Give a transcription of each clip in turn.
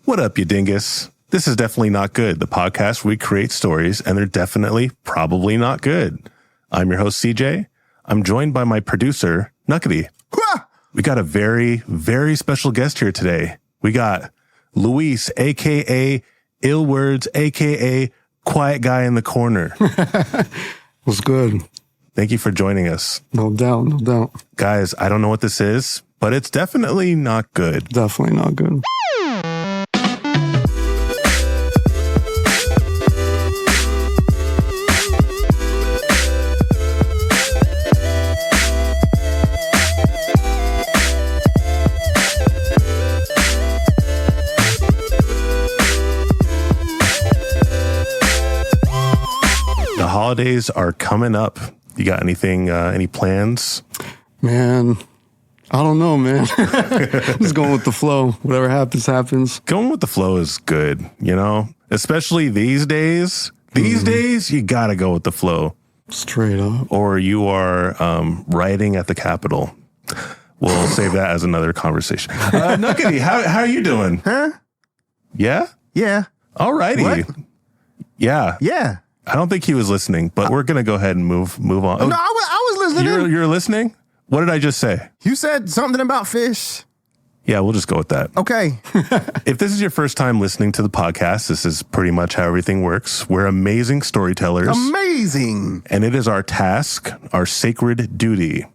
What up, you dingus? This is Definitely Not Good, the podcast where we create stories, and they're definitely, probably not good. I'm your host, CJ. I'm joined by my producer, Nuqady. We got a very, very special guest here today. We got Luis, a.k.a. Illwordz, a.k.a. Quiet Guy in the Corner. What's good? Thank you for joining us. No doubt, no doubt. Guys, I don't know what this is, but it's definitely not good. Definitely not good. The holidays are coming up. You got anything, any plans? Man, I don't know, man. Just going with the flow. Whatever happens, happens. Going with the flow is good, you know? Especially these days. These days, you got to go with the flow. Straight up. Or you are rioting at the Capitol. We'll save that as another conversation. Nuqady, how are you doing? Huh? Yeah? Yeah. All righty. What? Yeah. Yeah. I don't think he was listening, but we're going to go ahead and move on. No, I was listening. You're listening? What did I just say? You said something about fish. Yeah, we'll just go with that. Okay. If this is your first time listening to the podcast, this is pretty much how everything works. We're amazing storytellers. Amazing. And it is our task, our sacred duty,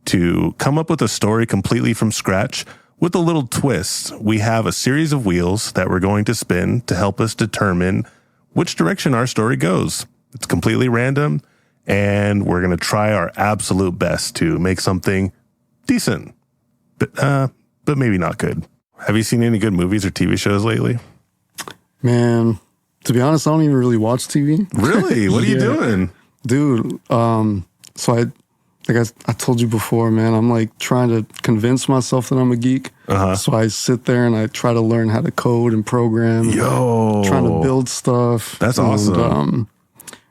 to come up with a story completely from scratch with a little twist. We have a series of wheels that we're going to spin to help us determine which direction our story goes. It's completely random, and we're going to try our absolute best to make something decent, but maybe not good. Have you seen any good movies or TV shows lately? Man, to be honest, I don't even really watch TV. Really? What are you doing? Dude, so I told you before, man, I'm like trying to convince myself that I'm a geek. So I sit there and I try to learn how to code and program. Trying to build stuff. That's awesome.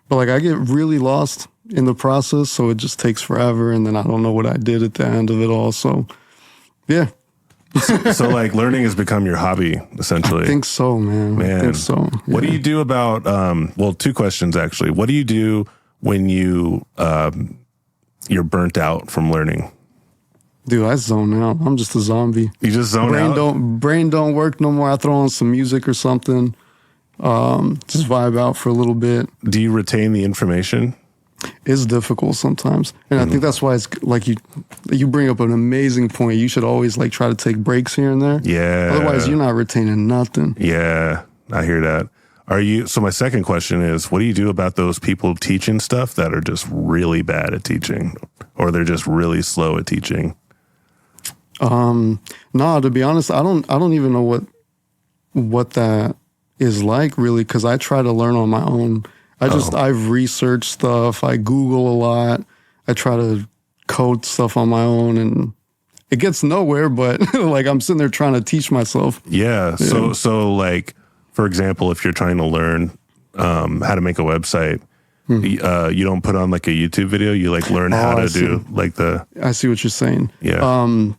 But like I get really lost in the process, so it just takes forever, and then I don't know what I did at the end of it all. So, yeah. So like learning has become your hobby, essentially. I think so, man. I think so. Yeah. What do you do about, well, two questions actually. What do you do when you're burnt out from learning? Dude, I zone out. I'm just a zombie. You just zone out? Brain don't work no more. I throw on some music or something. Just vibe out for a little bit. Do you retain the information? It's difficult sometimes. And I think that's why it's like you bring up an amazing point. You should always like try to take breaks here and there. Yeah. Otherwise, you're not retaining nothing. Yeah, I hear that. So my second question is, what do you do about those people teaching stuff that are just really bad at teaching, or they're just really slow at teaching? No, to be honest, I don't even know what that is like really, because I try to learn on my own. I've researched stuff. I Google a lot. I try to code stuff on my own, and it gets nowhere. But like I'm sitting there trying to teach myself. Yeah. So like, for example, if you're trying to learn how to make a website, you don't put on like a YouTube video. You like learn how to do like the. I see what you're saying. Yeah.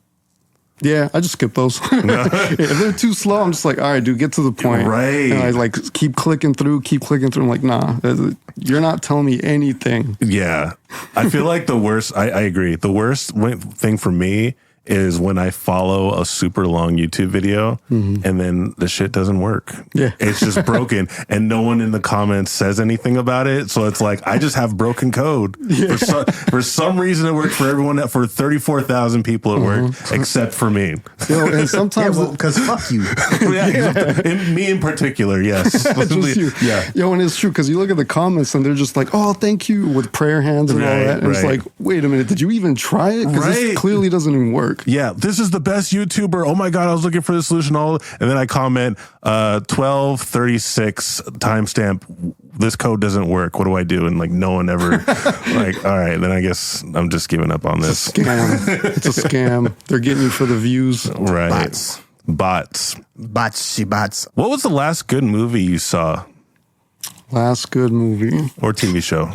Yeah, I just skip those. If they're too slow, I'm just like, all right, dude, get to the point. Right. And I like keep clicking through. I'm like, nah, you're not telling me anything. Yeah. I feel like the worst, I agree. The worst thing for me is when I follow a super long YouTube video and then the shit doesn't work. Yeah. It's just broken and no one in the comments says anything about it. So it's like, I just have broken code. Yeah. For some reason it worked for everyone, for 34,000 people it worked, except for me. Yo, and sometimes... because fuck you. Me in particular, yes. Just you. Yeah. Yo, and it's true, because you look at the comments and they're just like, oh, thank you, with prayer hands and all that. And it's like, wait a minit, did you even try it? Because this clearly doesn't even work. Yeah, this is the best YouTuber. Oh my God, I was looking for the solution. And then I comment 1236 timestamp. This code doesn't work. What do I do? And like no one ever like, all right, then I guess I'm just giving up on this. It's a scam. It's a scam. They're getting you for the views. Right. Bots. What was the last good movie you saw? Last good movie. Or TV show?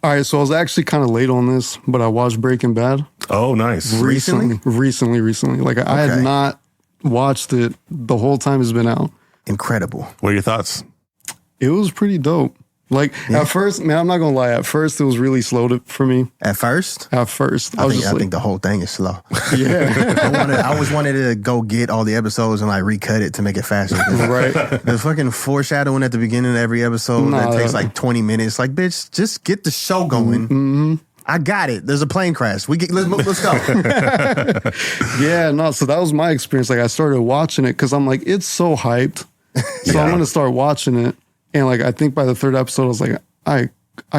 All right, so I was actually kind of late on this, but I watched Breaking Bad. Oh, nice. Recently. Like I had not watched it the whole time it's been out. incredible. What are your thoughts? It was pretty dope. Like at first, man, I'm not gonna lie. At first, it was really slow for me. At first, I think the whole thing is slow. Yeah, I always wanted to go get all the episodes and like recut it to make it faster. right. The fucking foreshadowing at the beginning of every episode that takes like 20 minutes. Like, bitch, just get the show going. Mm-hmm. I got it. There's a plane crash. Let's go. Yeah, no. So that was my experience. Like I started watching it because I'm like, it's so hyped. So I'm gonna start watching it. And like I think by the third episode, I was like, I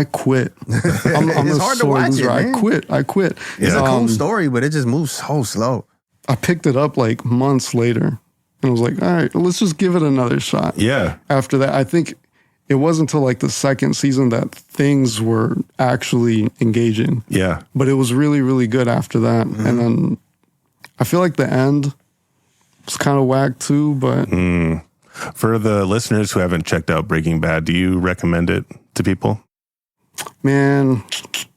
quit. I'm It's a hard to sore watch loser. it, man. I quit. It's a cool story, but it just moves so slow. I picked it up like months later, and I was like, all right, let's just give it another shot. Yeah. After that, I think it wasn't until like the second season that things were actually engaging. Yeah. But it was really, really good after that. Mm-hmm. And then I feel like the end was kind of whack too, but For the listeners who haven't checked out Breaking Bad, do you recommend it to people? man,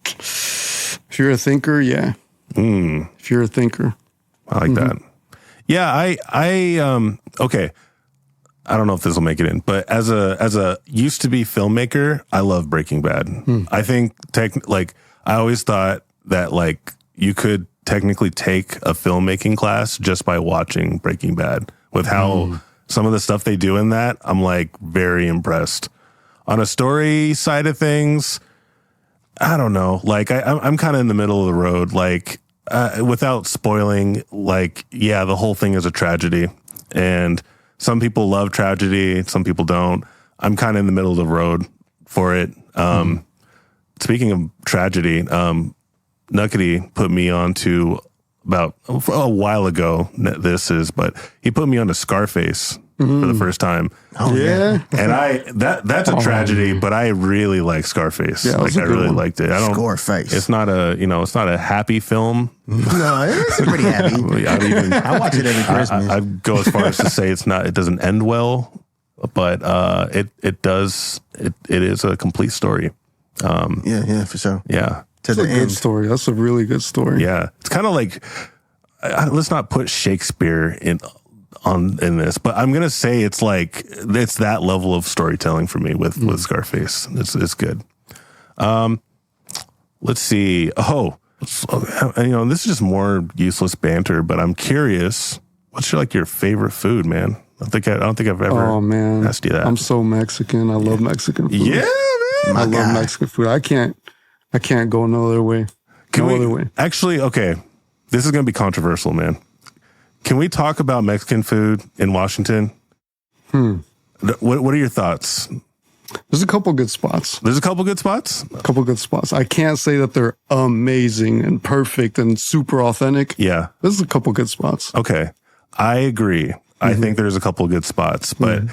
if you're a thinker, yeah. If you're a thinker. I like that. Yeah, I okay. I don't know if this will make it in, but as a used to be filmmaker, I love Breaking Bad. I think I always thought that like you could technically take a filmmaking class just by watching Breaking Bad with how some of the stuff they do in that. I'm like very impressed. On a story side of things, I don't know. Like I'm kind of in the middle of the road. Like without spoiling, like yeah, the whole thing is a tragedy, and some people love tragedy, some people don't. I'm kind of in the middle of the road for it. Speaking of tragedy, Nuqady put me onto about a while ago. But he put me onto Scarface for the first time. Oh yeah. And that's a tragedy, but I really like Scarface. Yeah, like I really liked it. I don't. Scarface. It's not a happy film. No, it's pretty happy. I watch it every Christmas. I go as far as to say it doesn't end well, but it does. It is a complete story. Yeah, for sure. Yeah. To That's the a good end. story. That's a really good story. Yeah. It's kind of like let's not put Shakespeare in this, but I'm gonna say it's that level of storytelling for me with Scarface. It's good. Let's see. This is just more useless banter, but I'm curious. What's your favorite food, man? I don't think I've ever asked you that. I'm so Mexican. I love Mexican food. Yeah, man. I love Mexican food. I can't go no other way. Other way. Actually, okay. This is going to be controversial, man. Can we talk about Mexican food in Washington? What are your thoughts? There's a couple good spots. There's a couple good spots? I can't say that they're amazing and perfect and super authentic. Yeah. There's a couple good spots. Okay. I agree. I think there's a couple good spots. But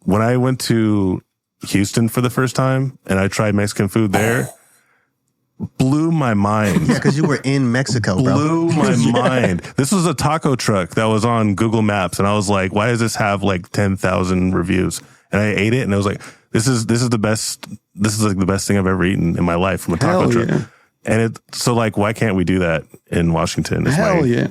when I went to Houston for the first time and I tried Mexican food there, blew my mind. Yeah, because you were in Mexico, bro. Blew my mind. This was a taco truck that was on Google Maps, and I was like, "Why does this have like 10,000 reviews?" And I ate it, and I was like, "This is the best. This is like the best thing I've ever eaten in my life from a taco truck." Yeah. And why can't we do that in Washington? Yeah.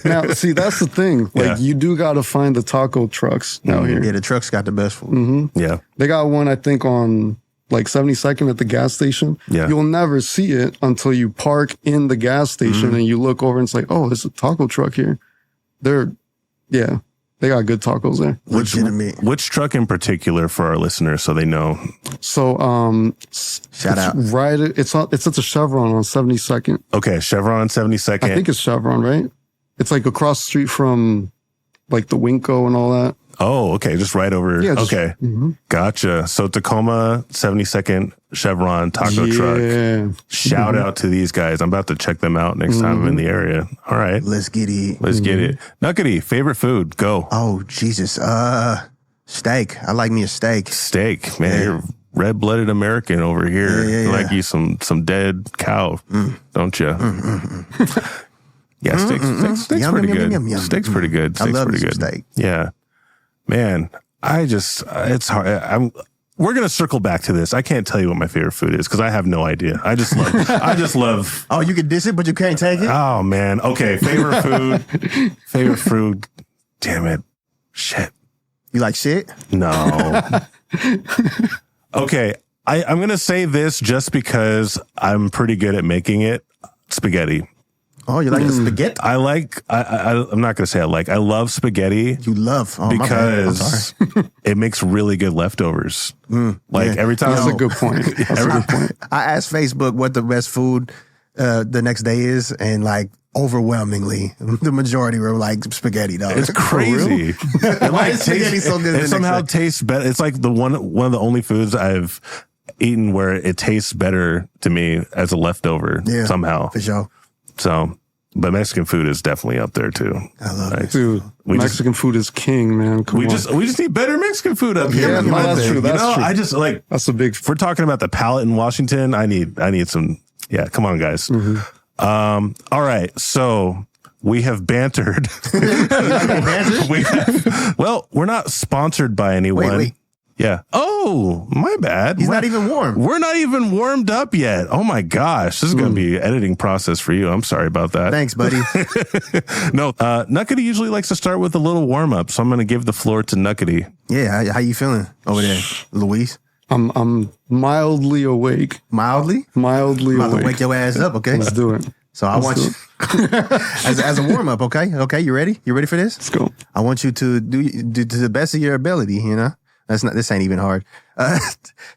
Now, see, that's the thing. Like, you do got to find the taco trucks out here. Yeah, the truck's got the best food. Yeah. They got one, I think, on like 72nd at the gas station. Yeah. You'll never see it until you park in the gas station and you look over and it's like, oh, there's a taco truck here. They got good tacos there. Legitimate. Which truck in particular for our listeners so they know? So, Shout out. Right. It's at the Chevron on 72nd. Okay, Chevron on 72nd. I think it's Chevron, right? It's like across the street from like the Winco and all that. Oh, okay. Just right over. Yeah, okay. Gotcha. So Tacoma 72nd Chevron taco truck. Shout out to these guys. I'm about to check them out next time I'm in the area. All right. Let's get it. Let's get it. Nuqady, favorite food. Go. Oh, Jesus. Steak. I like me a steak. Steak. Man, you're red-blooded American over here. Yeah. You like you some dead cow, don't you? Yeah, steak's pretty good. Steak's pretty good. I love pretty me good. some steak. Yeah. Man, it's hard. We're going to circle back to this. I can't tell you what my favorite food is because I have no idea. I just love. Oh, you can diss it, but you can't take it? Oh, man. Okay. Favorite food. Damn it. Shit. You like shit? No. Okay, I'm going to say this just because I'm pretty good at making it. Spaghetti. Oh, you like the spaghetti? I'm not going to say I love spaghetti. You love. Oh, because it makes really good leftovers. Every time. That's a good point. That's a good point. I asked Facebook what the best food the next day is, and like overwhelmingly, the majority were like spaghetti. Dog. It's crazy. Why is spaghetti so good? It somehow tastes better. It's like one of the only foods I've eaten where it tastes better to me as a leftover. Somehow, for sure. So, but Mexican food is definitely up there too. I love it, dude. Mexican food is king, man. We just need better Mexican food up here. Yeah, no, that's true. That's true. I just like that's a big. If we're talking about the palate in Washington, I need some. Yeah, come on, guys. All right, so we have bantered. We're not sponsored by anyone. Wait. Yeah. Oh, my bad. He's not even warm. We're not even warmed up yet. Oh my gosh. This is going to be an editing process for you. I'm sorry about that. Thanks, buddy. No, Nuqady usually likes to start with a little warm up. So I'm going to give the floor to Nuqady. Yeah. How you feeling over there, Luis? I'm mildly awake. Mildly? Mildly I'm about awake. to wake your ass up, okay? Let's do it. So I want you as a warm up, okay? Okay, you ready? You ready for this? Let's go. I want you to do to the best of your ability. You know, this ain't even hard.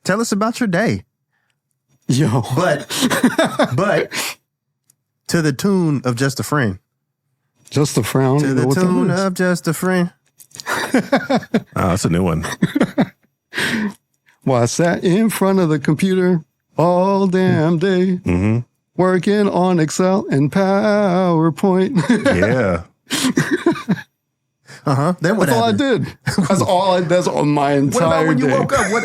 Tell us about your day. Yo, but to the tune of Just a Friend. Just a Friend. To the tune of Just a Friend. That's a new one. Well, I sat in front of the computer all damn day, working on Excel and PowerPoint. Yeah. Then what That's all I happened? did. That's all my entire What about when you day. woke up? What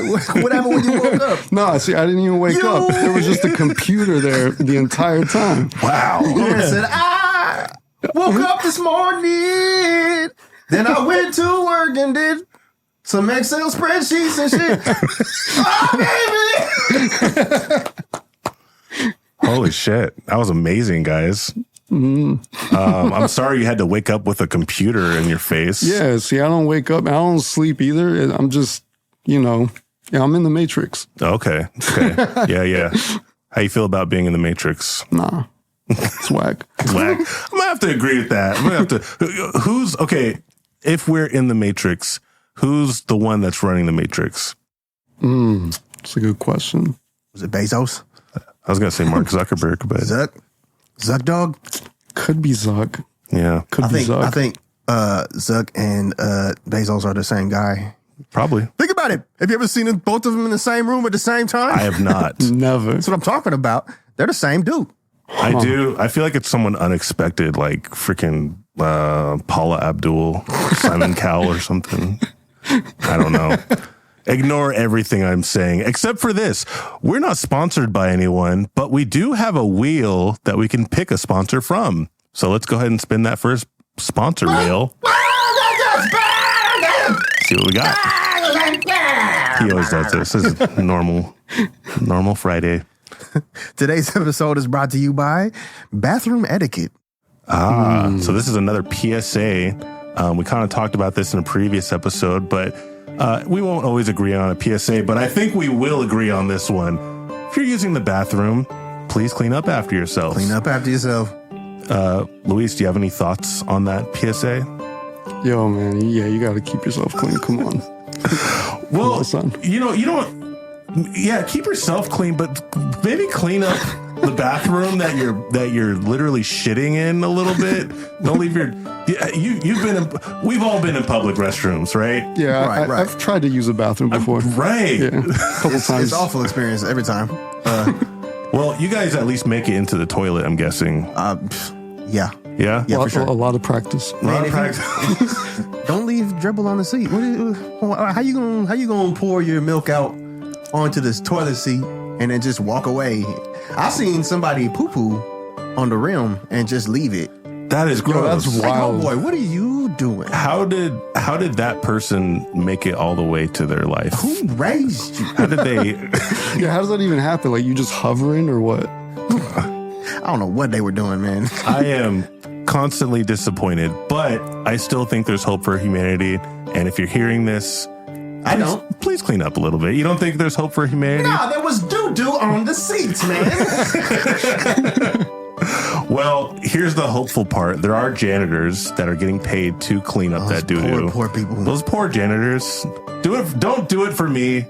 happened when you woke up? No, see, I didn't even wake up. There was just a computer there the entire time. Wow. I said, I woke up this morning. Then I went to work and did some Excel spreadsheets and shit. Oh, baby. Holy shit. That was amazing, guys. I'm sorry you had to wake up with a computer in your face. Yeah, see, I don't wake up. I don't sleep either. I'm just, I'm in the Matrix. Okay. Yeah. How you feel about being in the Matrix? Nah, it's whack. Whack. I'm going to have to agree with that. I'm going to have to. If we're in the Matrix, who's the one that's running the Matrix? It's a good question. Was it Bezos? I was going to say Mark Zuckerberg, but Zuck dog? Could be Zuck. Yeah. Could be Zuck. I think Zuck and Bezos are the same guy. Probably. Think about it. Have you ever seen both of them in the same room at the same time? I have not. Never. That's what I'm talking about. They're the same dude. I do. I feel like it's someone unexpected, like freaking Paula Abdul, Simon Cowell or something. I don't know. Ignore everything I'm saying, except for this. We're not sponsored by anyone, but we do have a wheel that we can pick a sponsor from. So let's go ahead and spin that first sponsor wheel. See what we got. He always does this. This is normal Friday. Today's episode is brought to you by Bathroom Etiquette. So this is another PSA. We kind of talked about this in a previous episode, but we won't always agree on a PSA, but I think we will agree on this one. If you're using the bathroom, please clean up after yourself. Clean up after yourself. Luis, do you have any thoughts on that PSA? Yo, man. Yeah, you got to keep yourself clean. Come on. Well, Come on, son. you don't. Yeah, keep yourself clean, but maybe clean up the bathroom that you're literally shitting in a little bit. Don't leave your. We've all been in public restrooms, right? Yeah, Right. I've tried to use a bathroom before. Right. Yeah, a couple times. It's an awful experience every time. Well, you guys at least make it into the toilet, I'm guessing. Yeah. Yeah? Yeah, for sure. A lot of practice. A lot of practice. Don't leave dribble on the seat. How you gonna pour your milk out onto this toilet seat and then just walk away? I seen somebody poo-poo on the rim and just leave it. That is gross. that's Like, wild. oh boy, what are you doing? How did that person make it all the way to their life? Who raised you? How did they? Yeah, how does that even happen? Like, you just hovering or what? I don't know what they were doing, man. I am constantly disappointed, but I still think there's hope for humanity. And if you're hearing this, I don't. Please clean up a little bit. You don't think there's hope for humanity? No, there was doo-doo on the seats, man. Well, here's the hopeful part. There are janitors that are getting paid to clean up that doo-doo. Poor people. Those poor janitors. Don't do it for me.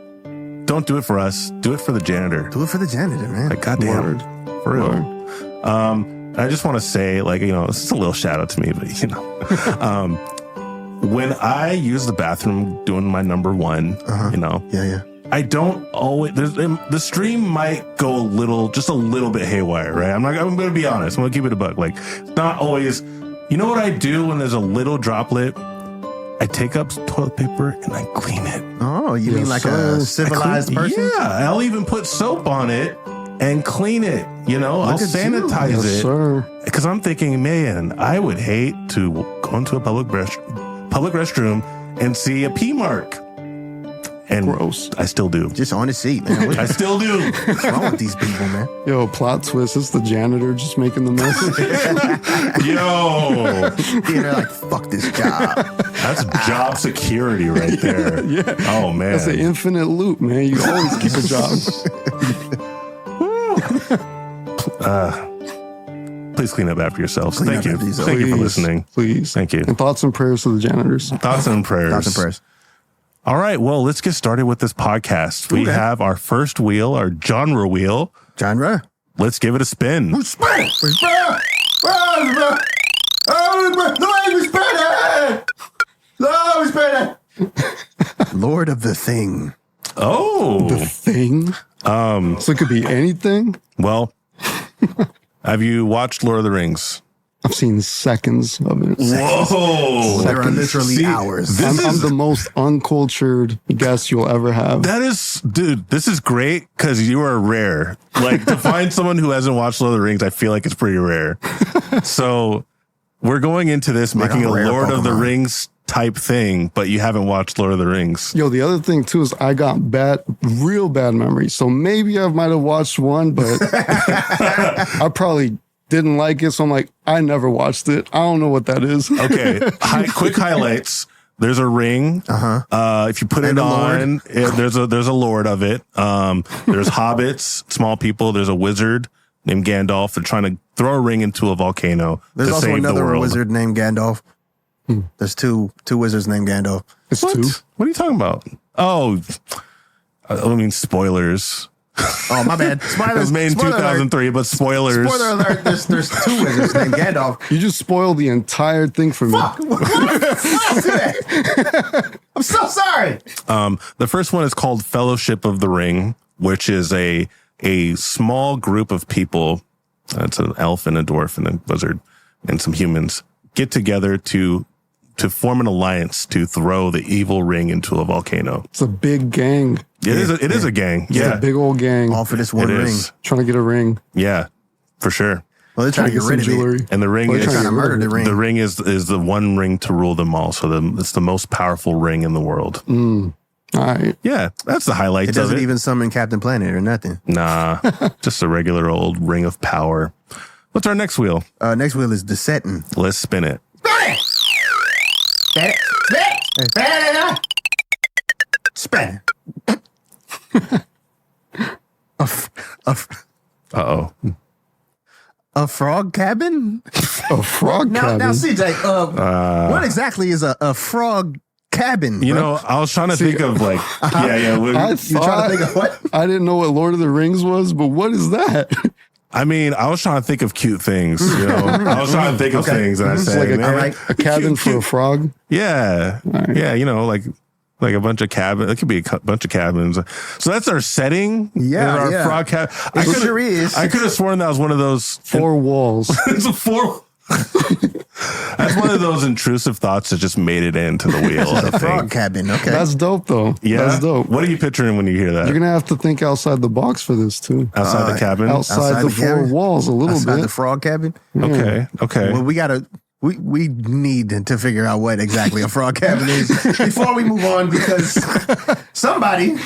Don't do it for us. Do it for the janitor. Do it for the janitor, man. Like, goddamn. For real. I just want to say, like, you know, this is a little shout out to me, but, you know, when I use the bathroom doing my number one, you know, I don't always, the stream might go just a little bit haywire, right? I'm going to be honest. I'm going to keep it a buck. Like, it's not always, you know what I do when there's a little droplet? I take up toilet paper and I clean it. Oh, you mean like a civilized person? Yeah, I'll even put soap on it and clean it. You know, I'll sanitize it. Because I'm thinking, man, I would hate to go into a public restroom and see a pee mark. And gross. I still do. Just on the seat, man. I still do. What's wrong with these people, man? Yo, plot twist. It's the janitor just making the mess. Yo. They're like, fuck this job. That's job security right there. Yeah. Oh, man. That's an infinite loop, man. You always keep a job. Please clean up after yourselves. Thank you. Please. Thank you for listening. Please. Thank you. And thoughts and prayers to the janitors. Thoughts and prayers. Thoughts and prayers. All right. Well, let's get started with this podcast. We have our first wheel, our genre wheel. Genre? Let's give it a spin. Lord of the Thing. Oh. The Thing? So it could be anything? Well, have you watched Lord of the Rings? I've seen seconds of it. Whoa. There are literally hours. I'm the most uncultured guest you'll ever have. That is, dude, this is great because you are rare. Like, to find someone who hasn't watched Lord of the Rings, I feel like it's pretty rare. So we're going into this Like making a a rare Lord of the Pokemon. Rings type thing, but you haven't watched Lord of the Rings. Yo, the other thing too is I got real bad memories. So maybe I might have watched one, but I probably didn't like it. So I'm like, I never watched it. I don't know what that is. Okay, quick highlights. There's a ring. If you put it on, there's a lord of it. There's hobbits, small people. There's a wizard named Gandalf. They're trying to throw a ring into a volcano There's to also save the another world. wizard named Gandalf. There's two wizards named Gandalf. It's What? two. What are you talking about? Oh, I mean, spoilers. Oh, my bad. It was made in Spoiler 2003, but spoilers. Spoiler alert, there's two wizards named Gandalf. You just spoiled the entire thing for me. Fuck! What did I do that? I'm so sorry. The first one is called Fellowship of the Ring, which is a small group of people. It's an elf and a dwarf and a wizard and some humans get together to form an alliance to throw the evil ring into a volcano. It's a big gang. It is a gang. It's Yeah, a big old gang All for this one it ring. is. trying to get a ring. Yeah, for sure. Well, they're trying to get some rid of jewelry. it. And the ring Well, is they're Trying to murder the ring. the ring is the one ring to rule them all. So it's the most powerful ring in the world. All right. Yeah, that's the highlights It doesn't of it. even summon Captain Planet or nothing. Nah, just a regular old ring of power. What's our next wheel? Next wheel is Descending. Let's spin it. Spin. Uh-oh. A frog cabin? A frog cabin. Now, CJ, what exactly is a frog cabin? You bro? know, I was trying to think of like, yeah. I You trying to think of what? I didn't know what Lord of the Rings was, but what is that? I mean, I was trying to think of cute things, you know. I was trying to think of things, and I It's said, like man, right. a cabin for a frog. yeah, right. yeah, you know, like a bunch of cabins. It could be a bunch of cabins. So that's our setting. Yeah, our yeah. frog cabin. It sure is. I could have sworn that was one of those 4 walls. It's a 4. That's one of those intrusive thoughts that just made it into the wheel. I A frog think. cabin. Okay. That's dope, though. Yeah, That's dope. What are you picturing when you hear that? You're gonna have to think outside the box for this too. Outside the cabin. Outside the 4 cabin? walls, a little Outside bit. the frog cabin. Okay. Well, we need to figure out what exactly a frog cabin is before we move on, because somebody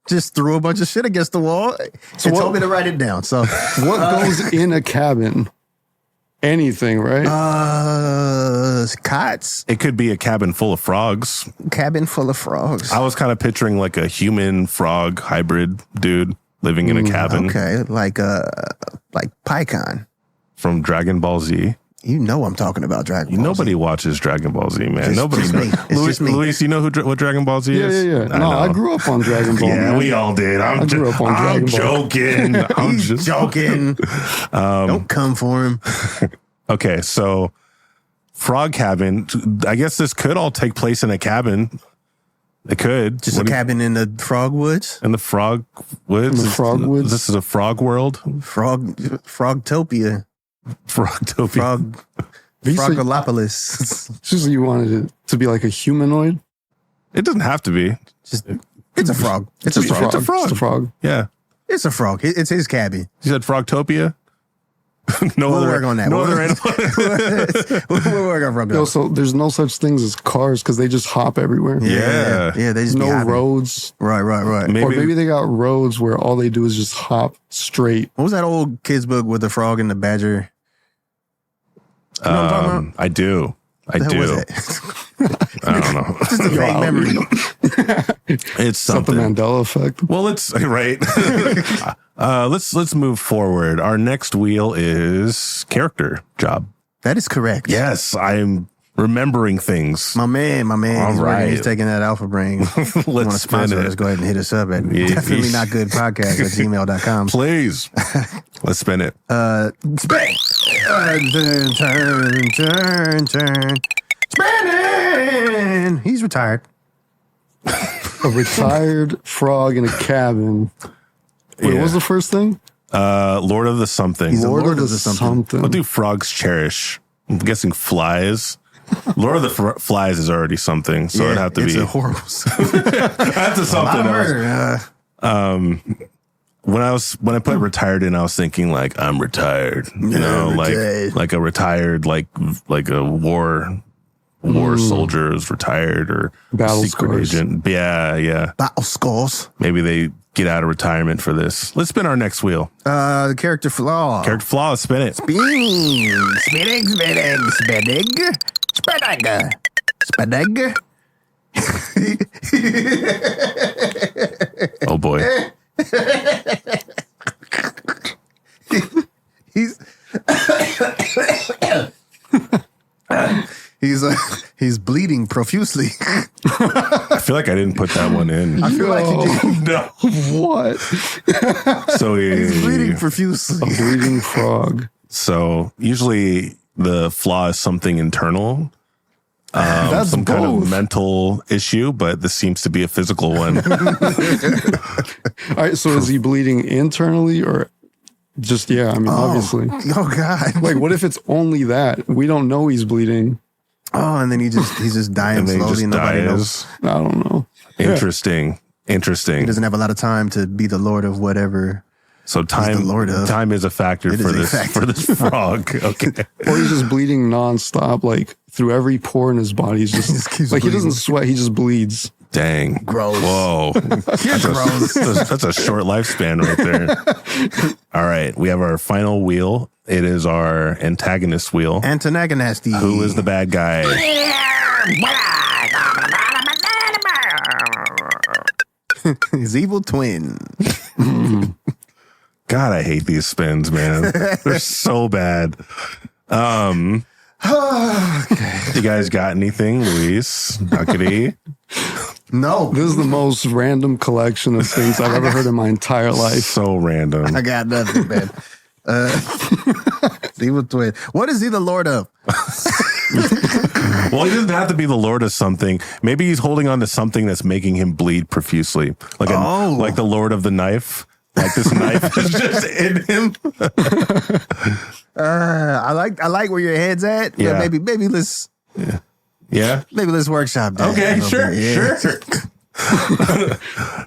just threw a bunch of shit against the wall and what- told me to write it down. So What goes in a cabin? anything, right? Cots. It could be a cabin full of frogs. Cabin full of frogs. I was kind of picturing like a human frog hybrid dude living in a cabin. Okay, like PyCon From Dragon Ball Z. You know I'm talking about Dragon Ball Nobody Z. watches Dragon Ball Z, man. Nobody just knows. me. It's just me. Luis, you know what Dragon Ball Z is? Yeah. No, I grew up on Dragon Ball. Yeah, man. we all did. I grew up on Dragon Ball. Joking. I'm He's just joking. Don't come for him. Okay, so frog cabin. I guess this could all take place in a cabin. It could. Just a cabin in the frog woods. In the frog woods. In the frog woods? This is a frog world. Frogtopia. Frogtopia. Frogolopolis. It's just you wanted it to be like a humanoid. It doesn't have to be. It's a frog. It's a frog. It's a frog. It's a frog. Yeah. It's a frog. It's his cabin. You said Frogtopia? We'll work on that. No other animal. We'll work on frog. Yo, so there's no such things as cars because they just hop everywhere. Yeah. They just be No hopping. roads. Right. Or maybe they got roads where all they do is just hop straight. What was that old kid's book with the frog and the badger? You know what I'm talking about? I do. I What do. was it? I don't know. Just a vague memory. It's It's not the something. Mandela effect. Well, it's right. Let's move forward. Our next wheel is character job. That is correct. Yes, I'm remembering things. My man. All He's right. working. He's taking that alpha brain. Let's Want to spin sponsor it. us? Go ahead and hit us up at Yeah, definitely he's- not good podcast at gmail.com. Please. Let's spin it. Spin. Turn. Spinning. He's retired. A retired frog in a cabin. Wait, Yeah. what was the first thing? Lord of the something. Lord of the something. something. What do frogs cherish? I'm guessing flies. Lord of the Flies is already something, so it'd have to it's be. a horrible. That's a A lot something of else. murder. When I put retired in, I was thinking like I'm retired, retired. like a retired like a war soldier is retired or Battle secret scars. agent. Yeah. Battle scores. Maybe they get out of retirement for this. Let's spin our next wheel. The character flaw. Character flaw. Spin it. Spinning. Oh boy. He's bleeding profusely. I feel like I didn't put that one in. I feel like you did. No. What? So He's bleeding profusely. A bleeding frog. So usually the flaw is something internal. That's Some both. kind of mental issue, but this seems to be a physical one. All right, so is he bleeding internally or just, obviously. Oh God! Like, what if it's only that? We don't know he's bleeding. Oh, and then he's just dying And then he slowly. just And nobody knows. dies. I don't know. Interesting. He doesn't have a lot of time to be the lord of whatever. So time, the Lord of- time is a factor It for is a this factor. for this frog. Okay. Or he's just bleeding nonstop, like through every pore in his body. He's just keeps just like he doesn't bleeding. sweat, he just bleeds. Dang. Gross. Whoa. That's a short lifespan right there. All right. We have our final wheel. It is our antagonist wheel. Antagonasty. Who is the bad guy? His evil twin. God, I hate these spins, man. They're so bad. You guys got anything, Luis? Nuqady? No, This is the most random collection of things I've ever heard in my entire life. So random. I got nothing, man. His evil twin. What is he the lord of? Well, he doesn't have to be the lord of something. Maybe he's holding on to something that's making him bleed profusely. Like like the lord of the knife. Like this knife is just in him. I like where your head's at. Yeah. Maybe let's Yeah. workshop that. Okay, a little bit. sure.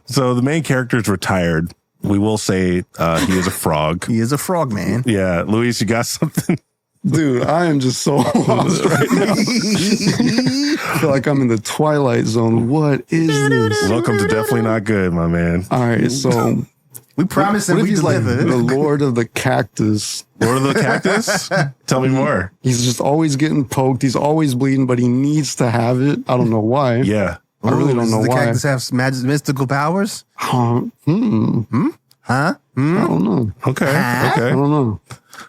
So the main character is retired. We will say he is a frog. He is a frog man. Yeah. Luis, you got something? Dude, I am just so lost right now. I feel like I'm in the Twilight Zone. What is this? Welcome to Definitely Not Good, my man. All right, so We promised and What if we he's like delivered. the Lord of the Cactus? Lord of the Cactus? Tell me more. He's just always getting poked. He's always bleeding, but he needs to have it. I don't know why. Yeah. I really don't Does know the why. cactus have mystical powers? Huh? Huh? I don't know. Okay. I Okay. don't know.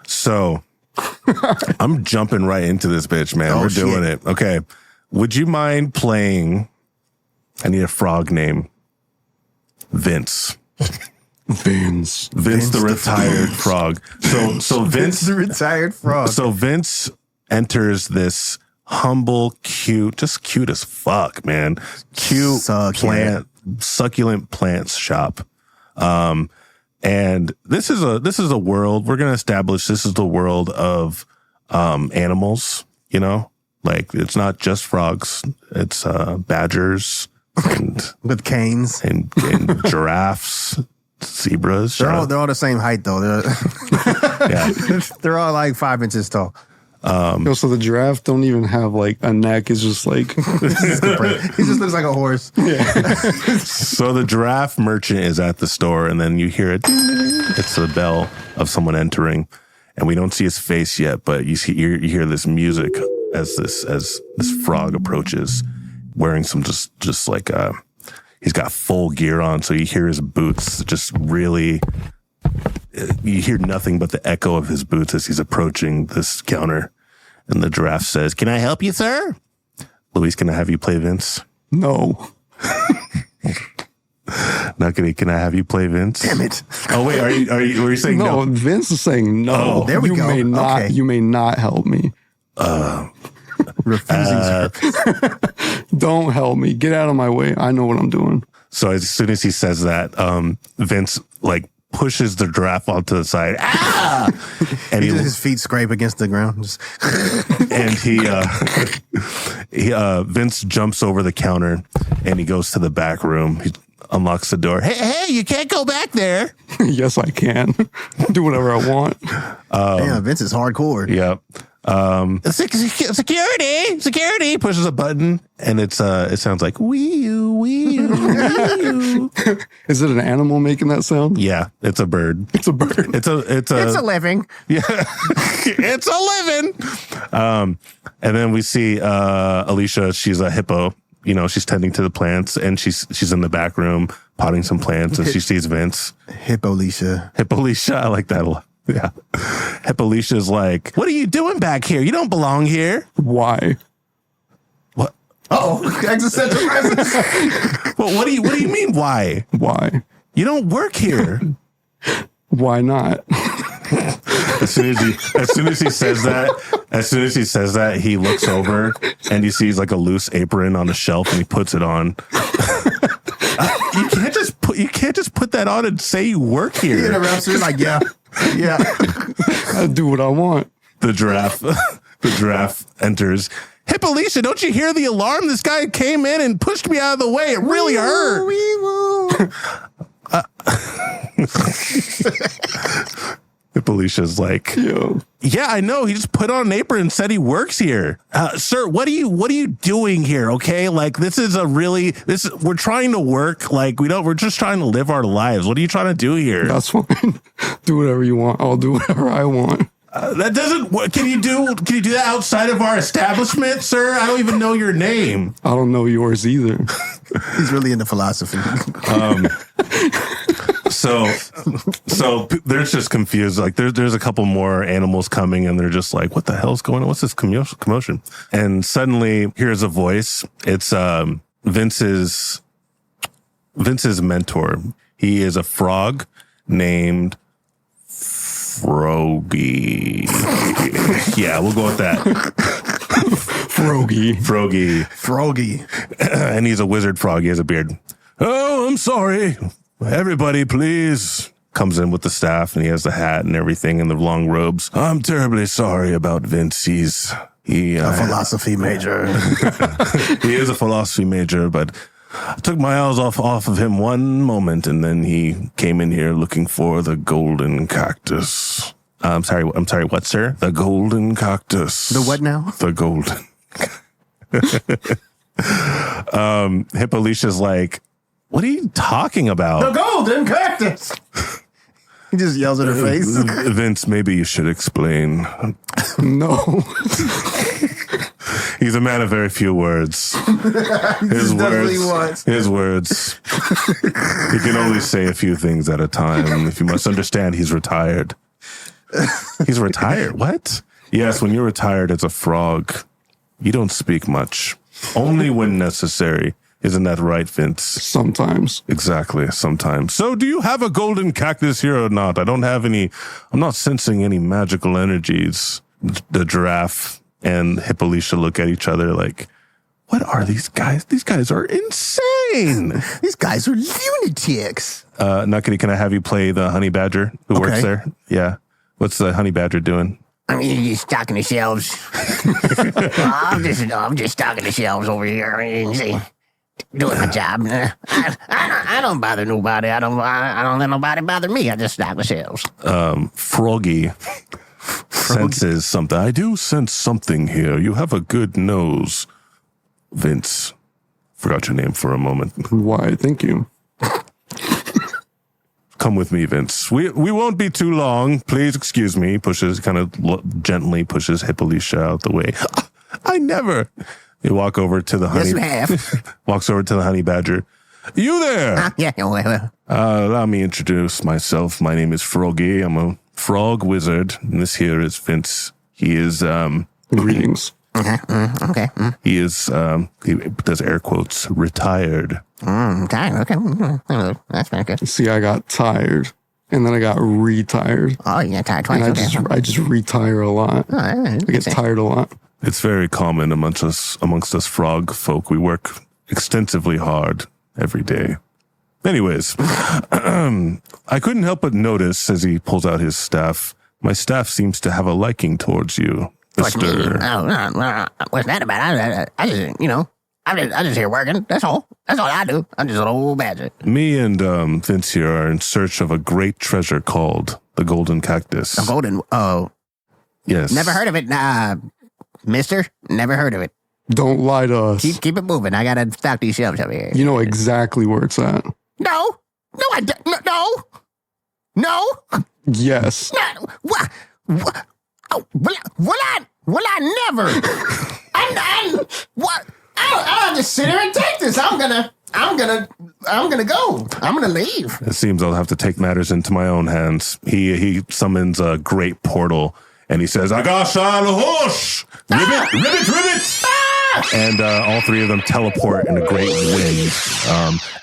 So I'm jumping right into this bitch, man. We're doing it. Okay. Would you mind playing? I need a frog name. Vince. Vince. Vince the retired frog. So Vince the retired frog. So Vince enters this humble, cute, just cute as fuck, man. Cute succulent plants shop. And this is a world, we're gonna establish this is the world of animals, you know? Like it's not just frogs, it's badgers and with canes and giraffes. Zebras. They're all the same height though. They're all like 5 inches tall. So the giraffe don't even have like a neck. It's just like he just looks like a horse. Yeah. So the giraffe merchant is at the store, and then you hear it. It's the bell of someone entering, and we don't see his face yet, but you hear this music as this frog approaches, wearing some just like he's got full gear on, so you hear his boots just really. You hear nothing but the echo of his boots as he's approaching this counter. And the giraffe says, "Can I help you, sir?" Luis, can I have you play Vince? No. Nuqady, can I have you play Vince? Damn it. Oh, wait, were you saying no? No, Vince is saying no. Oh, there we go. May not, Okay. You may not help me. Refusing service. Don't help me. Get out of my way. I know what I'm doing. So as soon as he says that, Vince like pushes the giraffe onto the side. Ah! And His feet scrape against the ground. Just and Vince jumps over the counter and he goes to the back room. He unlocks the door. Hey, you can't go back there. Yes, I can. Do whatever I want. damn, Vince is hardcore. Yep. Security pushes a button and it sounds like wee-oo, wee-oo, wee-oo. Is it an animal making that sound? Yeah, it's a bird. It's a bird. It's a living. Yeah, it's a living. And then we see Alicia. She's a hippo. You know, she's tending to the plants, and she's in the back room potting some plants, and she sees Vince. Hippolycia. I like that a lot. Yeah, Hippolicia's like, "What are you doing back here? You don't belong here." Why? What? Oh, existential crisis. Well, what do you mean? Why? Why? You don't work here. Why not? As soon as he says that, he looks over and he sees like a loose apron on a shelf and he puts it on. You can't just put that on and say you work He here. interrupts her like, yeah. I do what I want. The giraffe enters. Hippolycia, don't you hear the alarm? This guy came in and pushed me out of the way. It really hurt. Hippolicia's like, yeah, I know. He just put on an apron and said he works here. Sir, what are you doing here? Okay. Like we're trying to work. Like we're just trying to live our lives. What are you trying to do here? That's fine. Do whatever you want. I'll do whatever I want. That doesn't, can you do that outside of our establishment, sir? I don't even know your name. I don't know yours either. He's really into philosophy. So they're just confused. Like there's a couple more animals coming and they're just like, what the hell's going on? What's this commotion? And suddenly here's a voice. It's Vince's mentor. He is a frog named Froggy. Yeah, we'll go with that. Froggy. And he's a wizard frog. He has a beard. Oh, I'm sorry. Everybody, please. Comes in with the staff and he has the hat and everything and the long robes. I'm terribly sorry about Vince. He's a philosophy major. He is a philosophy major, but I took my eyes off of him one moment and then he came in here looking for the golden cactus. I'm sorry, what, sir? The golden cactus. The what now? The golden. Hippolicia's like, what are you talking about? The golden cactus. He just yells at her face. Vince, maybe you should explain. No. He's a man of very few words. His words. He can only say a few things at a time. If you must understand, he's retired. He's retired? What? Yes, when you're retired as a frog, you don't speak much. Only when necessary. Isn't that right, Vince? Sometimes. Exactly, sometimes. So do you have a golden cactus here or not? I'm not sensing any magical energies. The giraffe and Hippolyta look at each other like, what are these guys? These guys are insane. These guys are lunatics. Nuqady, can I have you play the honey badger who works there? Yeah. What's the honey badger doing? I mean, he's stocking the shelves. I'm just stocking the shelves over here. I mean, see, doing my job. I don't bother nobody. I don't let nobody bother me. I just stock the shelves. Froggy senses something. I do sense something here. You have a good nose. Vince, forgot your name for a moment. Why, thank you. Come with me, Vince. We won't be too long. Please excuse me. Gently pushes Hippolyta out the way. I never. You walk over to the honey. Yes, you have. Walks over to the honey badger. You there? Yeah. Allow me to introduce myself. My name is Froggy. I'm a frog wizard. And this here is Vince. He is, Greetings. Okay. He is, he does air quotes, retired. Tired. Okay. That's very good. See, I got tired, and then I got retired. Oh, you got tired twice. And I just retire a lot. Oh, I get tired a lot. It's very common amongst us frog folk. We work extensively hard every day. Anyways, I couldn't help but notice as he pulls out his staff, my staff seems to have a liking towards you, Mr. What's that about? I just here working. That's all I do. I'm just an old badger. Me and Vince here are in search of a great treasure called the Golden Cactus. A golden, Yes. never heard of it, mister. Never heard of it. Don't lie to us. Keep it moving. I gotta stock these shelves over here. You know exactly where it's at. No, I don't. No. Yes. No. What? Oh, will I never? What? I'll just sit here and take this. I'm gonna go. I'm gonna leave. It seems I'll have to take matters into my own hands. He summons a great portal and he says, Agasha Lahosh! Ribbit! And all three of them teleport in a great wind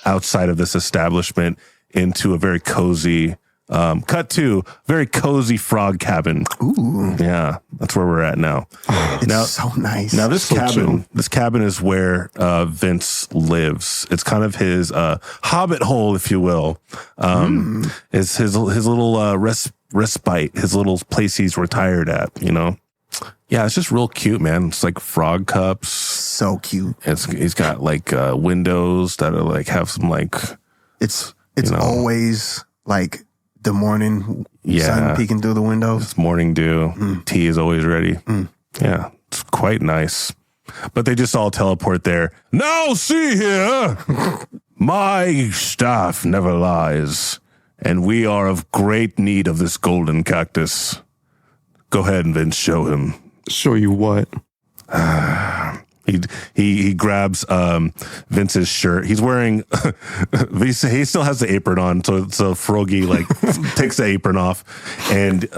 outside of this establishment into a very cozy, very cozy frog cabin. Ooh. Yeah, that's where we're at now. It's so nice. Now this cabin is where Vince lives. It's kind of his hobbit hole, if you will. It's his little respite, his little place he's retired at, you know? Yeah, it's just real cute, man. It's like frog cups. So cute. He's got like windows that are like have some like. It's always like the morning sun peeking through the windows. It's morning dew. Tea is always ready. Yeah, it's quite nice. But they just all teleport there. Now see here, my staff never lies, and we are of great need of this golden cactus. Go ahead and then show him. Show you what? He grabs Vince's shirt. He's wearing. He still has the apron on, so Froggy like takes the apron off and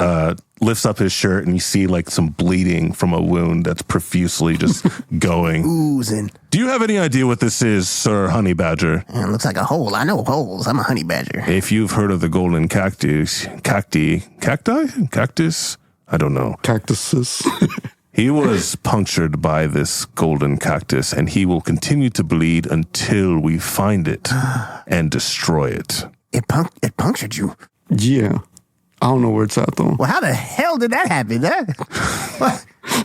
lifts up his shirt, and you see like some bleeding from a wound that's profusely just going. Oozing. Do you have any idea what this is, Sir Honey Badger? It looks like a hole. I know holes. I'm a honey badger. If you've heard of the golden cactus, cactus. I don't know. Cactuses. He was punctured by this golden cactus, and he will continue to bleed until we find it and destroy it. It punctured you. Yeah. I don't know where it's at, though. Well, how the hell did that happen, huh?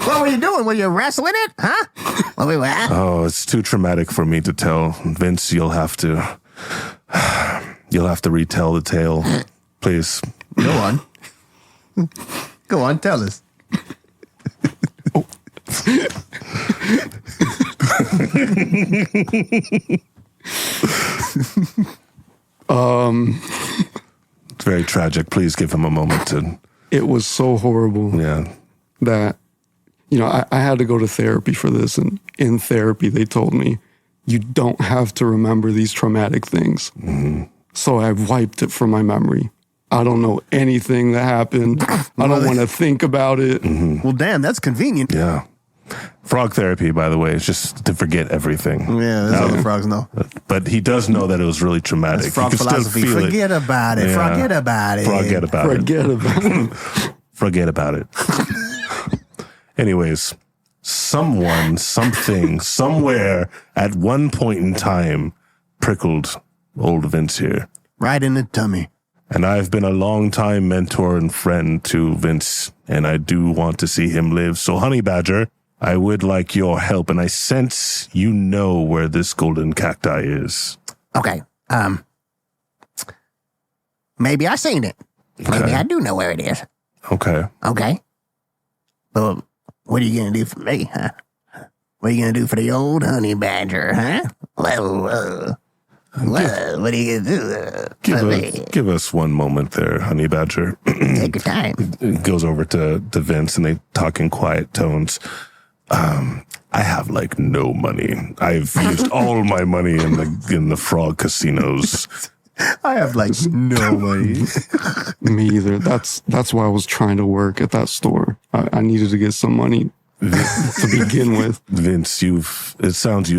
What were you doing? Were you wrestling it? Huh? Oh, it's too traumatic for me to tell. Vince, you'll have to retell the tale. Please. Go on. Go on, tell us. very tragic. Please give him a moment to. It was so horrible that, I had to go to therapy for this. And in therapy, they told me, you don't have to remember these traumatic things. Mm-hmm. So I wiped it from my memory. I don't know anything that happened. I don't want to think about it. Mm-hmm. Well, damn, that's convenient. Yeah. Frog therapy, by the way, is just to forget everything. Yeah, that's what the frogs know. But he does know that it was really traumatic. That's frog philosophy. Forget about it. Yeah. Forget about it. Forget about it. Forget about it. Forget about it. Anyways, someone, something, somewhere at one point in time prickled old Vince here. Right in the tummy. And I've been a long-time mentor and friend to Vince, and I do want to see him live. So, Honey Badger, I would like your help, and I sense you know where this golden cacti is. Okay. Maybe I seen it. Maybe I do know where it is. Okay. Okay. But what are you going to do for me, huh? What are you going to do for the old honey badger, huh? Well, what are you going to do? Give us one moment there, Honey Badger. Take your time. It goes over to Vince, and they talk in quiet tones. I have like no money. I've used all my money in the frog casinos. I have like no money. Me either. That's why I was trying to work at that store. I needed to get some money to begin with. Vince, it sounds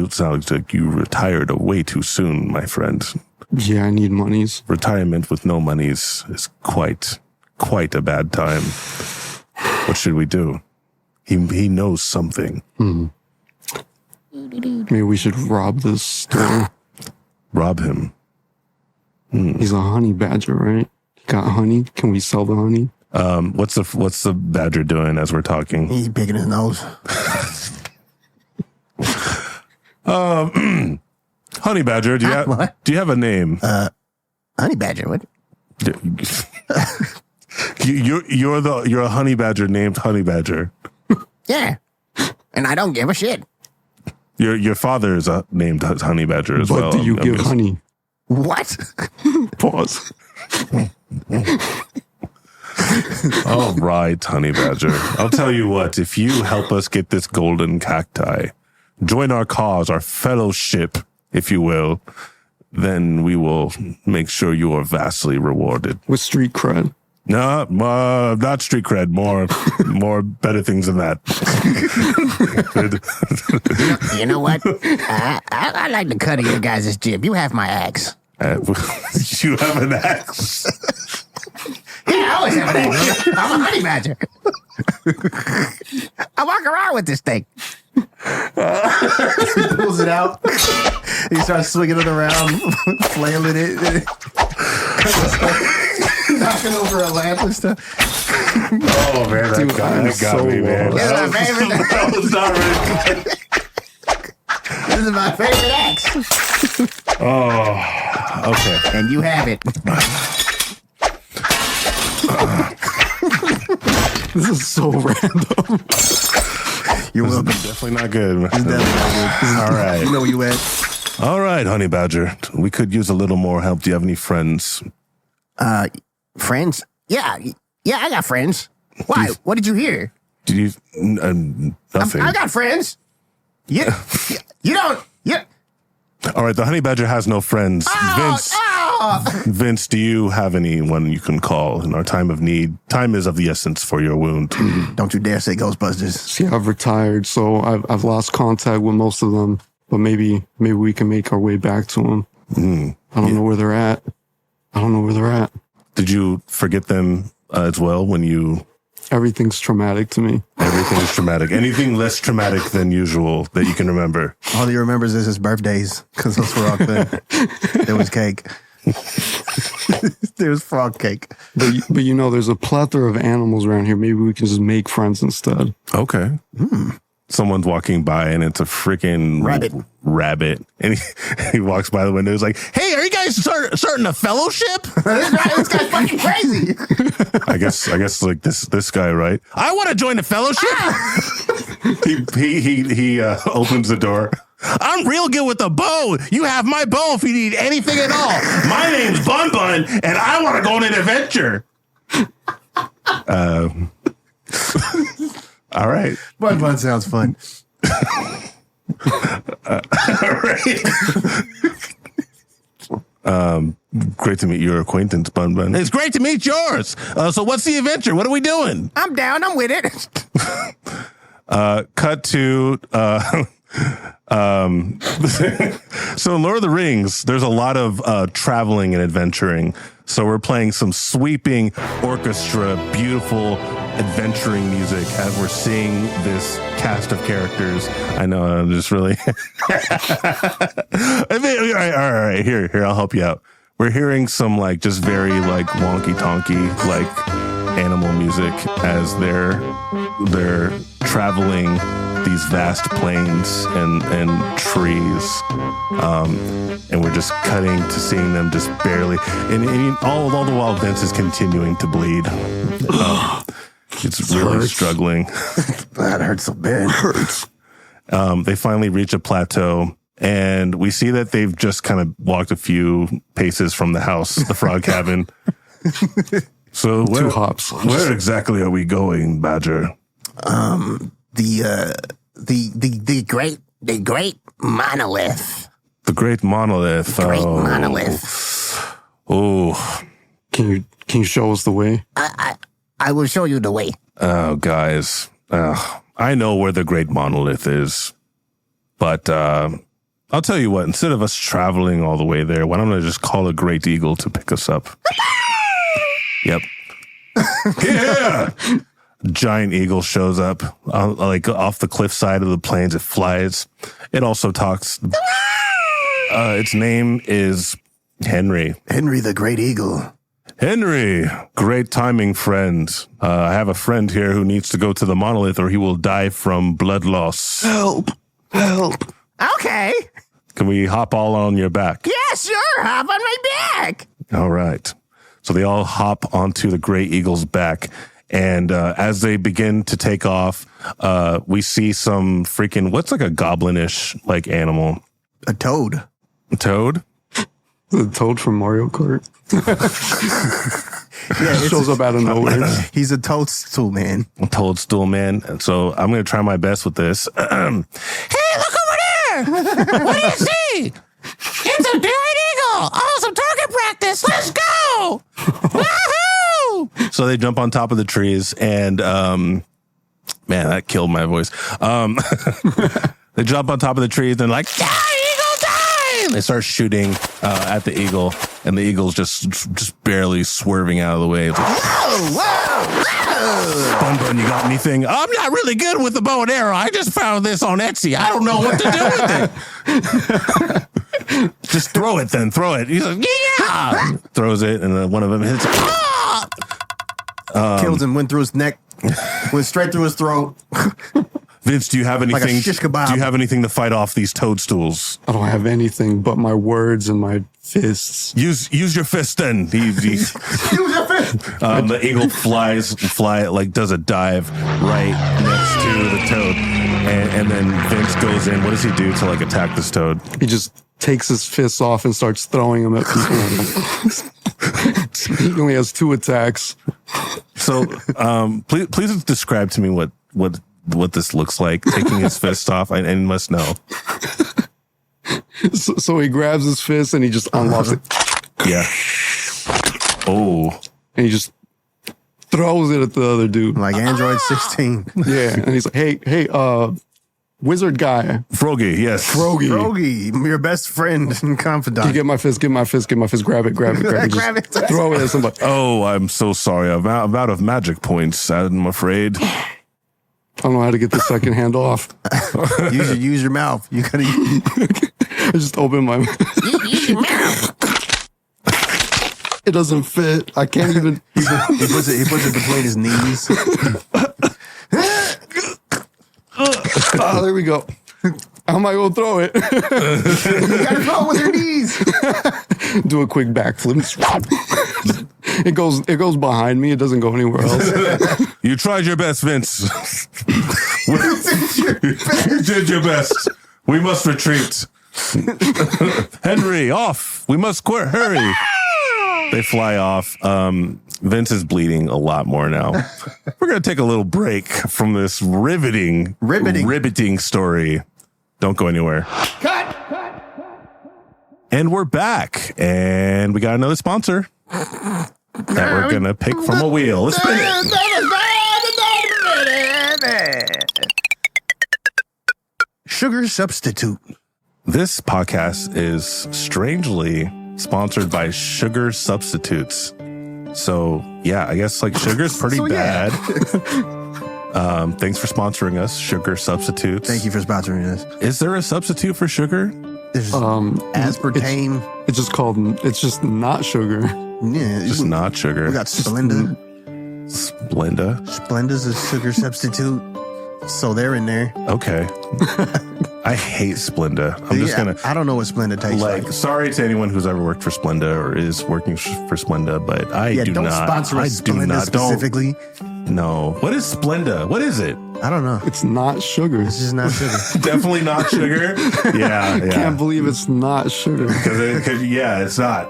like you retired way too soon, my friend. Yeah, I need monies. Retirement with no monies is quite a bad time. What should we do? He knows something. Maybe we should rob this store. Rob him. He's a honey badger, right? He got honey. Can we sell the honey? What's the badger doing as we're talking? He's picking his nose. Honey Badger, do you have a name? Honey badger, what? You're a honey badger named Honey Badger. Yeah. And I don't give a shit. Your father is named Honey Badger as well. But do you give honey? What? Pause. All right, Honey Badger. I'll tell you what, if you help us get this golden cacti, join our cause, our fellowship, if you will, then we will make sure you are vastly rewarded. With street cred. No, not street cred, more better things than that. You know what? I like the cut of your guys' jib. You have my axe. You have an axe? Yeah, I always have an axe. I'm a honey badger. I walk around with this thing. He pulls it out. He starts swinging it around, flailing it. Knocking over a lamp and stuff. Oh, man, that got me, man. This is my favorite. That was not really good. This is my favorite axe. Oh, okay. And you have it. This is so random. You're welcome. Definitely not good. Definitely not good. All right. You know where you at. All right, Honey Badger. We could use a little more help. Do you have any friends? Friends? Yeah, I got friends. Why? What did you hear? Did you? Nothing. I got friends. Yeah. You don't. Yeah. All right, the Honey Badger has no friends. Vince, do you have anyone you can call in our time of need? Time is of the essence for your wound. Don't you dare say Ghostbusters. See, I've retired, so I've lost contact with most of them. But maybe we can make our way back to them. I don't know where they're at. Did you forget them as well when you... Everything's traumatic to me. Everything is traumatic. Anything less traumatic than usual that you can remember? All he remembers is his birthdays, because those were all good. There was cake. There was frog cake. But there's a plethora of animals around here. Maybe we can just make friends instead. Okay. Someone's walking by and it's a freaking rabbit. And he walks by the window. He's like, "Hey, are you guys starting a fellowship?" This guy's fucking crazy. I guess like this guy, right? I want to join the fellowship. He opens the door. I'm real good with the bow. You have my bow if you need anything at all. My name's Bun Bun, and I want to go on an adventure. All right. Bun Bun sounds fun. All right. Great to meet your acquaintance, Bun Bun. It's great to meet yours. So what's the adventure? What are we doing? I'm down. I'm with it. Cut to so in Lord of the Rings, there's a lot of traveling and adventuring. So we're playing some sweeping orchestra, beautiful adventuring music as we're seeing this cast of characters. I know, I'm just really all right, here, I'll help you out. We're hearing some like just very like wonky tonky like animal music as they're traveling these vast plains and trees, and we're just cutting to seeing them just barely, and all the while Vince is continuing to bleed. It's really struggling. That hurts so bad. Hurts. They finally reach a plateau, and we see that they've just kind of walked a few paces from the house, the frog cabin. So Two hops. Where exactly are we going, Badger? The great monolith. The Great Monolith. Great monolith. Oh. Can you show us the way? I will show you the way. Oh, guys. I know where the Great Monolith is, but I'll tell you what. Instead of us traveling all the way there, why don't I just call a great eagle to pick us up? Yep. Yeah. Giant eagle shows up, like off the cliffside of the plains. It flies. It also talks. Its name is Henry. Henry the Great Eagle. Henry, great timing, friend. I have a friend here who needs to go to the monolith or he will die from blood loss. Help! Okay. Can we hop all on your back? Yeah, sure. Hop on my back. All right. So they all hop onto the gray eagle's back. And as they begin to take off, we see some freaking, what's like a goblinish like animal? A toad. A toad? The toad from Mario Kart. Yeah, It shows up out of nowhere. He's a toadstool man. Toadstool man. And so I'm going to try my best with this. Hey, look over there. What do you see? It's a giant eagle. Oh, some target practice. Let's go. Woohoo! So they jump on top of the trees and, man, that killed my voice. They jump on top of the trees and like, yeah, eagle time! They start shooting at the eagle, and the eagle's just barely swerving out of the way. It's like, whoa! Bun Bun, you got anything? I'm not really good with the bow and arrow. I just found this on Etsy. I don't know what to do with it. Just throw it then. Throw it. He's like, yeah! Throws it, and then one of them hits it. Kills him, went through his neck, went straight through his throat. Vince, do you have Like a anything? shish kebab. Do you have anything to fight off these toadstools? I don't have anything but my words and my fists. Use your fist then. The eagle does a dive right next to the toad, and then Vince goes in. What does he do to like attack this toad? He just takes his fists off and starts throwing them at people. He only has 2 attacks. So, please describe to me what this looks like. Taking his fist off, I must know. So he grabs his fist and he just unlocks it. Yeah. Oh. And he just throws it at the other dude. Like Android 16. Yeah. And he's like, hey, wizard guy. Froggy, yes. Froggy. Rogie, your best friend and confidant. You get my fist, grab it. Grab it. Just throw it at somebody. Oh, I'm so sorry. I'm out of magic points, I'm afraid. I don't know how to get the second hand off. Use your mouth. You gotta I just open my Use your mouth. It doesn't fit. I can't even. he puts it between his knees. Oh, there we go. How am I gonna throw it? You gotta throw it with your knees. Do a quick backflip. It goes behind me. It doesn't go anywhere else. You tried your best, Vince. You did your best. We must retreat. Henry, off. We must quit. Hurry. They fly off. Vince is bleeding a lot more now. We're going to take a little break from this riveting story. Don't go anywhere. Cut. And we're back. And we got another sponsor that we're going to pick from a wheel. Let's spin it. Sugar substitute. This podcast is strangely sponsored by sugar substitutes. So, yeah, I guess like sugar's pretty bad. Thanks for sponsoring us, Sugar Substitutes. Thank you for sponsoring us. Is there a substitute for sugar? There's aspartame. It's just not sugar. Yeah, Just not sugar. We got Splenda. Splenda. Splenda's a sugar substitute. So they're in there. Okay. I hate Splenda. I'm just going to... I don't know what Splenda tastes like. Sorry to anyone who's ever worked for Splenda or is working for Splenda, but I do don't not. Sponsor us, Splenda specifically. No. What is Splenda? What is it? I don't know. It's not sugar. It's just not sugar. Definitely not sugar. Yeah. Can't believe it's not sugar. Yeah, it's not.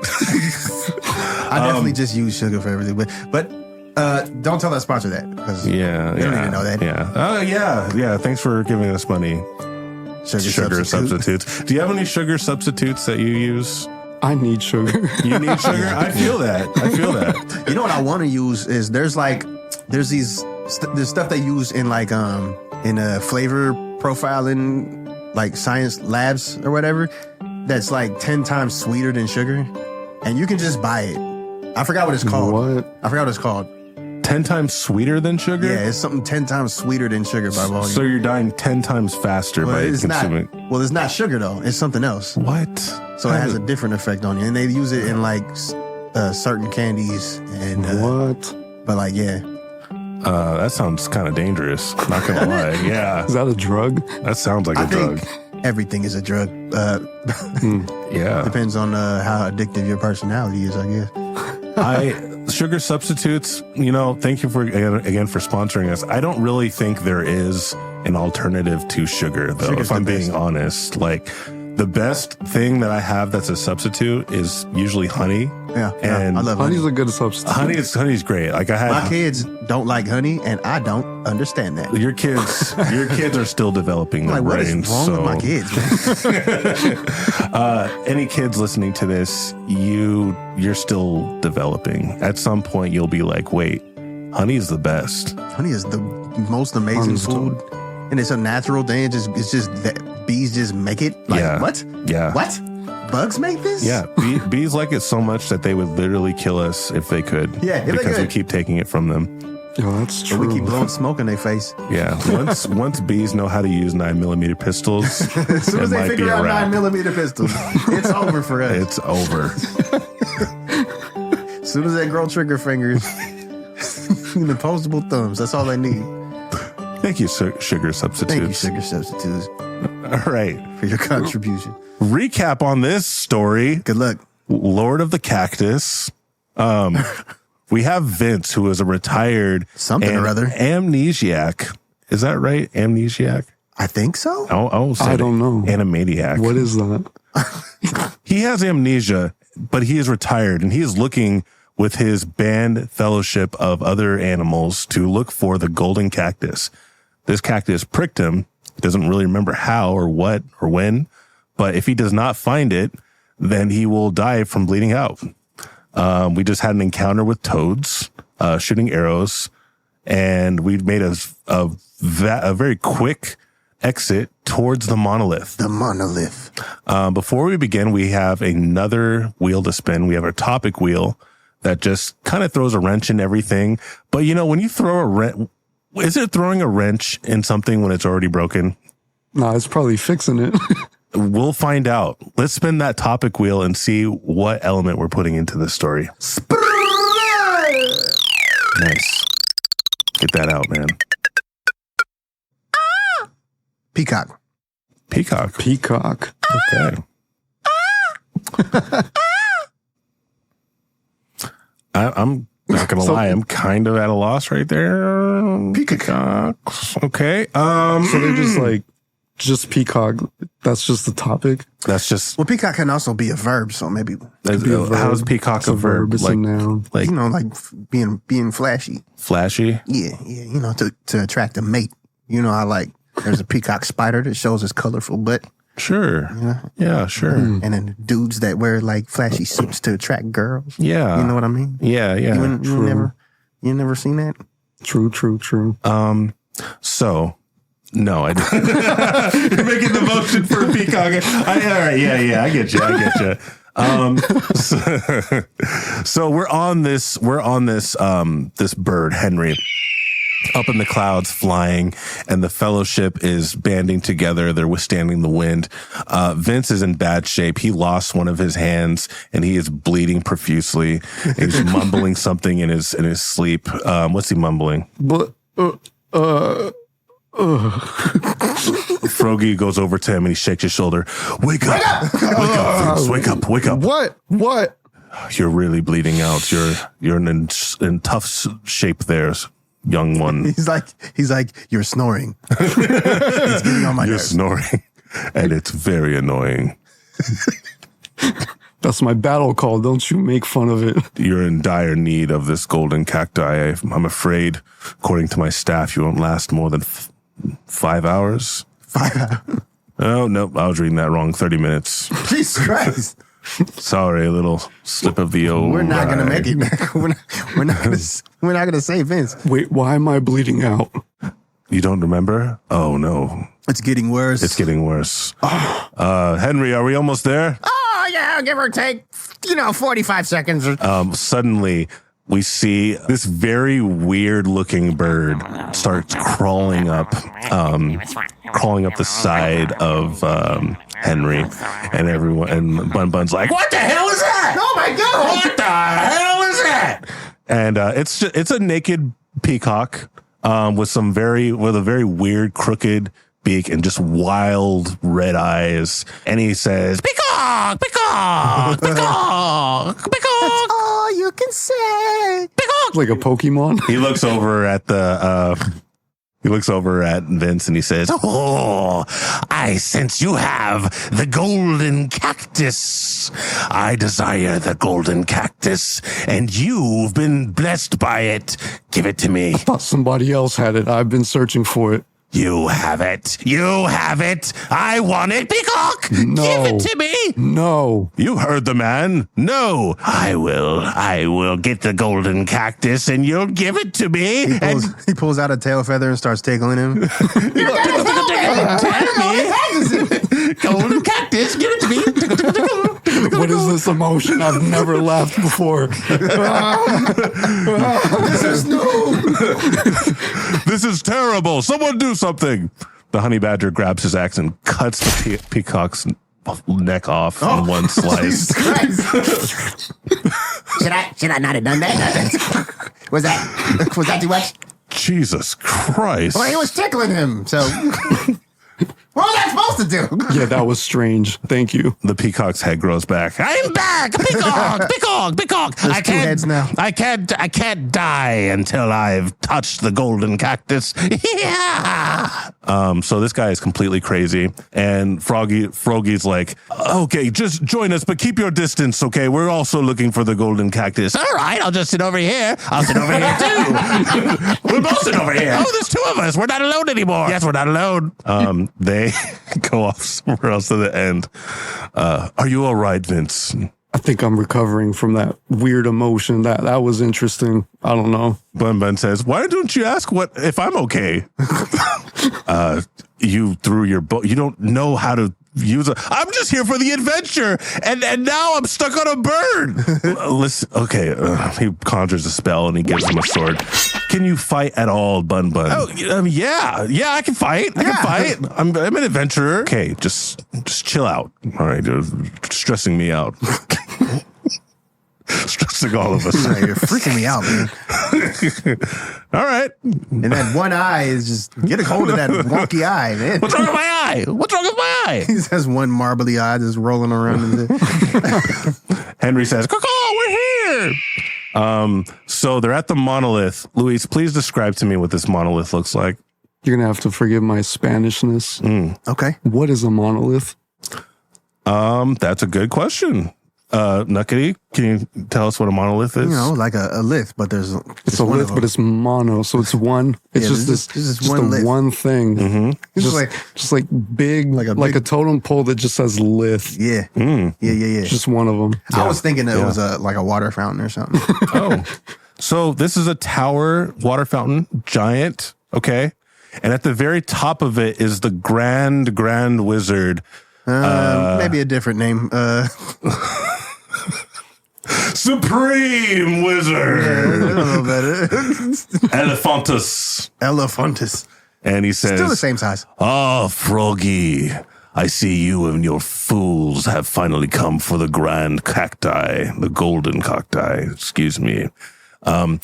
I definitely just use sugar for everything, but don't tell that sponsor that because they don't need to know that. Yeah. Oh yeah. Thanks for giving us money. Sugar substitutes. Do you have any sugar substitutes that you use? I need sugar. You need sugar? I feel that. You know what I want to use is there's stuff they use in like in a flavor profiling like science labs or whatever that's like 10 times sweeter than sugar, and you can just buy it. I forgot what it's called. What? I forgot what it's called. 10 times sweeter than sugar? Yeah, it's something 10 times sweeter than sugar by volume. So you're dying 10 times faster by consuming. It's not sugar though. It's something else. What? So it has a different effect on you, and they use it in like certain candies and what? But like, yeah. That sounds kind of dangerous. Not gonna lie. Yeah. Is that a drug? That sounds like a drug. Everything is a drug. Yeah. Depends on how addictive your personality is, I guess. Sugar substitutes, thank you again for sponsoring us. I don't really think there is an alternative to sugar, though, if I'm being honest. Like, the best thing that I have that's a substitute is usually honey. Yeah, and I love honey. Honey's a good substitute. Honey's great. Like my kids don't like honey, and I don't understand that. Your kids are still developing their brains. What is wrong with my kids? Any kids listening to this, you're still developing. At some point, you'll be like, wait, honey is the best. Honey is the most amazing food, and it's a natural thing. It's just that bees just make it. Like, yeah. What? Yeah. What? Bugs make this? Yeah. Bees like it so much that they would literally kill us if they could. Yeah, because we keep taking it from them. Oh, that's true. We keep blowing smoke in their face. Yeah. Once bees know how to use 9mm pistols, as soon as they figure out 9mm pistols, it's over for us. It's over. As soon as they grow trigger fingers and opposable thumbs, that's all they need. Thank you, sugar substitutes. Thank you, sugar substitutes. All right. For your contribution. Recap on this story. Good luck. Lord of the Cactus. We have Vince, who is a retired amnesiac. Is that right? Amnesiac? I think so. I don't know. Animaniac. What is that? He has amnesia, but he is retired, and he is looking with his band fellowship of other animals to look for the golden cactus. This cactus pricked him. Doesn't really remember how or what or when, but if he does not find it, then he will die from bleeding out. We just had an encounter with toads, shooting arrows, and we made a very quick exit towards the monolith. The monolith. Before we begin, we have another wheel to spin. We have our topic wheel that just kind of throws a wrench in everything. But when you throw a wrench, is it throwing a wrench in something when it's already broken? No, it's probably fixing it. We'll find out. Let's spin that topic wheel and see what element we're putting into this story. Nice. Get that out, man. Peacock. Okay. I'm not going to lie. I'm kind of at a loss right there. Peacocks. Okay. So they're just like just peacock. That's just the topic. That's just Well, peacock can also be a verb, so maybe how is peacock It's a verb? It's a noun. Like you know, like being flashy. flashy? Yeah, you know, to attract a mate. You know, there's a peacock spider that shows his colorful butt. Sure. Yeah, sure. And then dudes that wear like flashy suits to attract girls. Yeah. You know what I mean? Yeah. You never seen that? True. So, no, I didn't. You're making the motion for a peacock. All right, yeah, I get you. So we're on this this bird, Henry, up in the clouds flying, and the fellowship is banding together. They're withstanding the wind. Vince is in bad shape. He lost one of his hands and he is bleeding profusely. He's mumbling something in his sleep. What's he mumbling? But Froggy goes over to him and he shakes his shoulder. Wake up, Vince. Wake up. what? You're really bleeding out. You're in tough shape there, young one. He's like, you're snoring. He's getting on my You're nerves. snoring, and it's very annoying. That's my battle call. Don't you make fun of it. You're in dire need of this golden cacti. I'm afraid, according to my staff, you won't last more than 5 hours. 5 hours. Oh, no, I was reading that wrong. 30 minutes. Jesus Christ. Sorry, a little slip of the O. We're not gonna make it. we're not gonna save Vince. Wait, why am I bleeding out? You don't remember? Oh, no. It's getting worse. It's getting worse. Henry, are we almost there? Oh, yeah, give or take, 45 seconds. Suddenly, we see this very weird looking bird starts crawling up the side of Henry, and everyone, and Bun's like, "What the hell is that? Oh my God! What the hell is that?" And it's a naked peacock with a very weird crooked beak and just wild red eyes, and he says, "Peacock, peacock, peacock, peacock." All you can say. Like a Pokemon? He looks over at Vince and he says, "Oh, I sense you have the golden cactus. I desire the golden cactus, and you've been blessed by it. Give it to me." Thought somebody else had it. I've been searching for it. "You have it. You have it. I want it, peacock. No. Give it to me." No. "You heard the man. No, I will get the golden cactus and you'll give it to me." He pulls out a tail feather and starts tickling him. Golden cactus, give it to me. What is this emotion? I've never laughed before. This is new. This is terrible. Someone do something. The honey badger grabs his axe and cuts the peacock's neck off in one slice. Should I not have done that? Was that too much? Jesus Christ. Well, he was tickling him, so what was I supposed to do? Yeah, that was strange. Thank you. The peacock's head grows back. "I'm back, peacock, peacock, peacock. There's two heads now. I can't die until I've touched the golden cactus." Yeah. So this guy is completely crazy, and Froggy's like, "Okay, just join us, but keep your distance, okay? We're also looking for the golden cactus." All right, I'll just sit over here. I'll sit over here too. We'll both sit over here. Oh, there's two of us. We're not alone anymore. Yes, we're not alone. They go off somewhere else to the end. Are you all right, Vince? I think I'm recovering from that weird emotion. That was interesting. I don't know. Bun says, "Why don't you ask if I'm okay?" You threw your bow. You don't know how to use I'm just here for the adventure, and now I'm stuck on a bird. Listen, okay. He conjures a spell and he gives him a sword. "Can you fight at all, Bun?" "Oh, yeah, I can fight. I can fight. I'm an adventurer." "Okay, just chill out. All right, you're stressing me out." Stressing all of us. You're freaking me out, man. All right. And that one eye is just, get a hold of that wonky eye, man. What's wrong with my eye? What's wrong with my eye? He just has one marbly eye just rolling around. Henry says, "Caw, we're here." So they're at the monolith. Luis, please describe to me what this monolith looks like. You're gonna have to forgive my Spanishness. Okay. What is a monolith? That's a good question. Nuqady, can you tell us what a monolith is? You know, like a lith, but there's It's a lith, but it's mono, so it's one. It's Yeah, just this this, is just one a lith. one thing. It's Just like big, Like like a a totem pole that just says lith. yeah. Yeah. Just one of them. I was thinking that it was like a water fountain or something. Oh, so this is a tower water fountain, giant. Okay. And at the very top of it is the grand wizard. Maybe a different name. Supreme Wizard. A little better. Elephantus. Elephantus. And he says, Still the same size. "Ah, Froggy, I see you and your fools have finally come for the grand cacti, the golden cacti, excuse me." And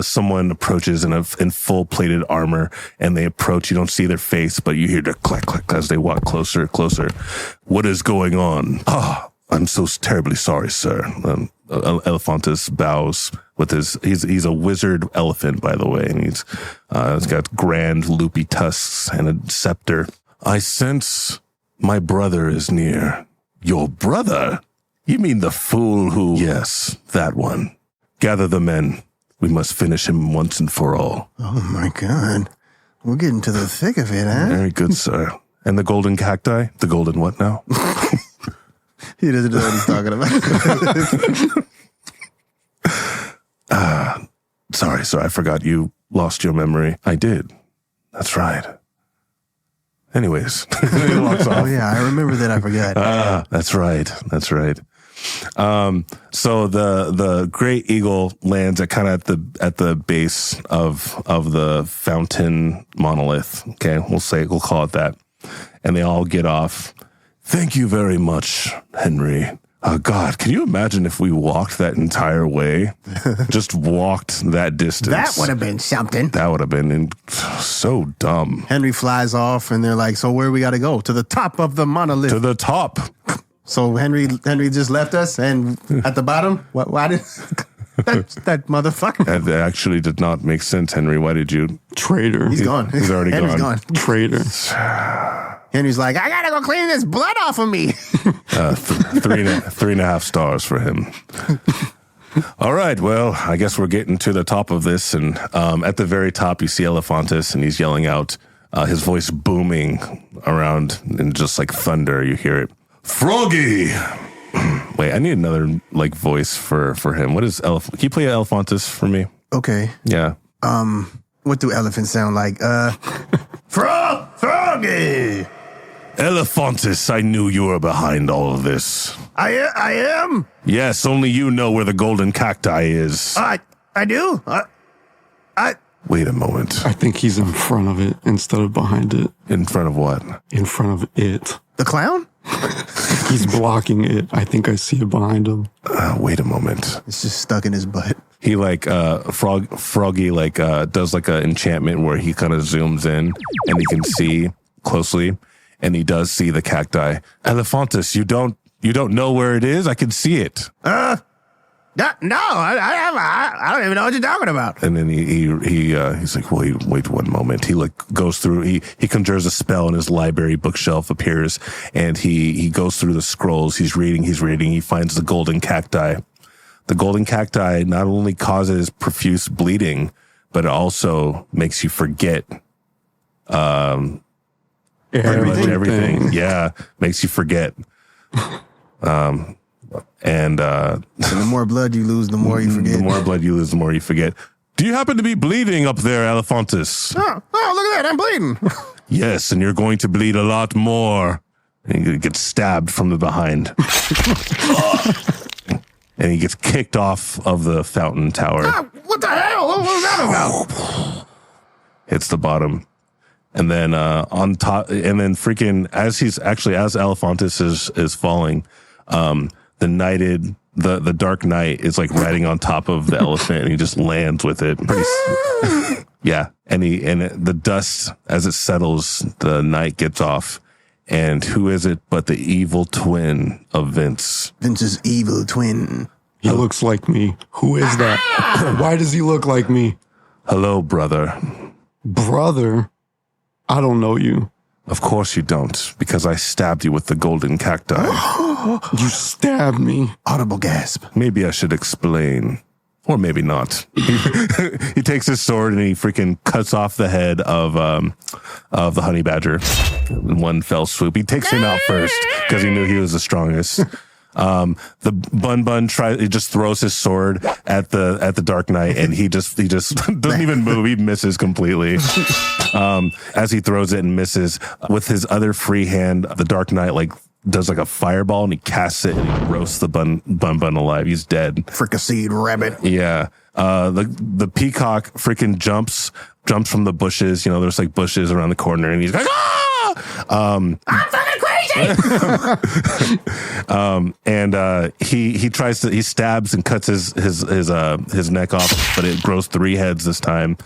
someone approaches in full plated armor, and they approach. You don't see their face, but you hear the clack, clack as they walk closer. What is going on? Ah, I'm so terribly sorry, sir. Elephantus bows with he's a wizard elephant, by the way, and he's got grand loopy tusks and a scepter. I sense my brother is near. Your brother? You mean the fool who... Yes, that one. Gather the men. We must finish him once and for all. Oh my God. We're getting to the thick of it, huh? Very good, sir. And the golden cacti? The golden what now? He doesn't know what he's talking about. Sorry, sir. I forgot you lost your memory. I did. That's right. Anyways. He walks off. Oh yeah, I remember that. I forgot. That's right. So the great eagle lands at kind of at the base of the fountain monolith. Okay, we'll call it that. And they all get off. Thank you very much, Henry. God, can you imagine if we walked that entire way? Just walked that distance. That would have been something. That would have been so dumb. Henry flies off, and they're like, "So where we got to go? To the top of the monolith." To the top. So Henry just left us, and at the bottom, why did that motherfucker? That actually did not make sense, Henry. Why did you? Traitor. He's gone. He's already Henry's gone. Traitor. Henry's like, "I gotta go clean this blood off of me." 3.5 stars for him. All right, well, I guess we're getting to the top of this, and at the very top, you see Elephantus, and he's yelling out, his voice booming around, and just like thunder, you hear it. Froggy! Wait, I need another voice for him. What is Can you play Elephantus for me? Okay. Yeah. What do elephants sound like? Froggy. Elephantus, I knew you were behind all of this. I am. Yes, only you know where the golden cacti is. I do. Wait a moment. I think he's in front of it instead of behind it. In front of what? In front of it. The clown? He's blocking it. I think I see it behind him. Wait a moment. It's just stuck in his butt. He Froggy does like an enchantment where he kind of zooms in and he can see closely, and he does see the cacti. Elephantus, you don't know where it is? I can see it. No, I don't even know what you're talking about. And then he's like, wait 1 moment. He goes through, he conjures a spell, and his library bookshelf appears, and he goes through the scrolls. He's reading. He finds the golden cacti. The golden cacti not only causes profuse bleeding, but it also makes you forget pretty much everything. Yeah, makes you forget. And the more blood you lose, the more you forget. The more blood you lose, the more you forget. Do you happen to be bleeding up there, Elephantus? Oh, look at that. I'm bleeding. Yes, and you're going to bleed a lot more. And he gets stabbed from the behind. And he gets kicked off of the fountain tower. What the hell? What was that about? Hits the bottom. And then on top, and then freaking, as Elephantus is falling, the Dark Knight is riding on top of the elephant, and he just lands with it. Yeah. And the dust, as it settles, the knight gets off. And who is it but the evil twin of Vince? Vince's evil twin. He looks like me. Who is that? Why does he look like me? Hello, brother. Brother? I don't know you. Of course you don't, because I stabbed you with the golden cacti. You stabbed me. Audible gasp. Maybe I should explain. Or maybe not. He takes his sword and he freaking cuts off the head of the honey badger in one fell swoop. He takes him out first because he knew he was the strongest. The Bun he just throws his sword at the Dark Knight, and he just doesn't even move. He misses completely. As he throws it and misses, with his other free hand, the Dark Knight does a fireball, and he casts it and he roasts the Bun alive. He's dead. Fricasseed rabbit. Yeah. The peacock freaking jumps from the bushes. You know, there's bushes around the corner, and he's like, ah! I'm fucking crazy. And he stabs and cuts his neck off, but it grows 3 heads this time.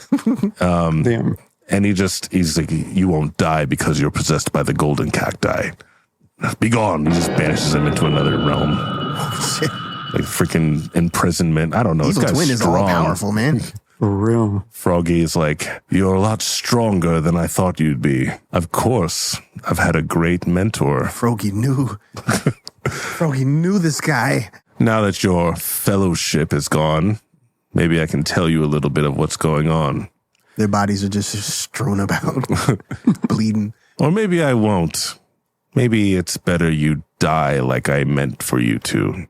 Damn. And he's like, you won't die because you're possessed by the golden cacti. Be gone. He just banishes him into another realm. Oh, shit. Freaking imprisonment. I don't know. Evil Twin is all powerful, man. For real. Froggy is like, you're a lot stronger than I thought you'd be. Of course, I've had a great mentor. Froggy knew. Froggy knew this guy. Now that your fellowship is gone, maybe I can tell you a little bit of what's going on. Their bodies are just strewn about, bleeding. Or maybe I won't. Maybe it's better you die like I meant for you to,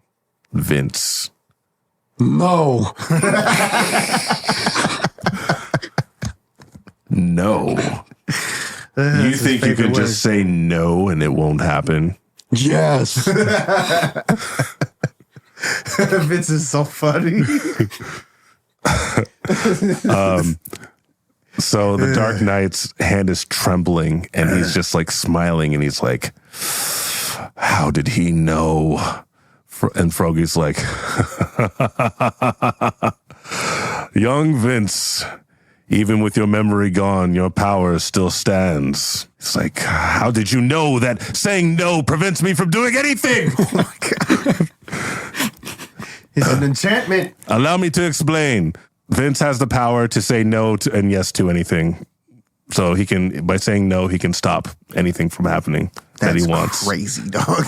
Vince. No. No. You think you can just say no and it won't happen? Yes. Vince is so funny. So the Dark Knight's hand is trembling, and he's just smiling, and he's like, how did he know? And Froggy's like, young Vince, even with your memory gone, your power still stands. It's like, how did you know that saying no prevents me from doing anything? Oh my God. It's an enchantment. Allow me to explain. Vince has the power to say no to and yes to anything. So he can, by saying no, he can stop anything from happening that he wants. Crazy, dog.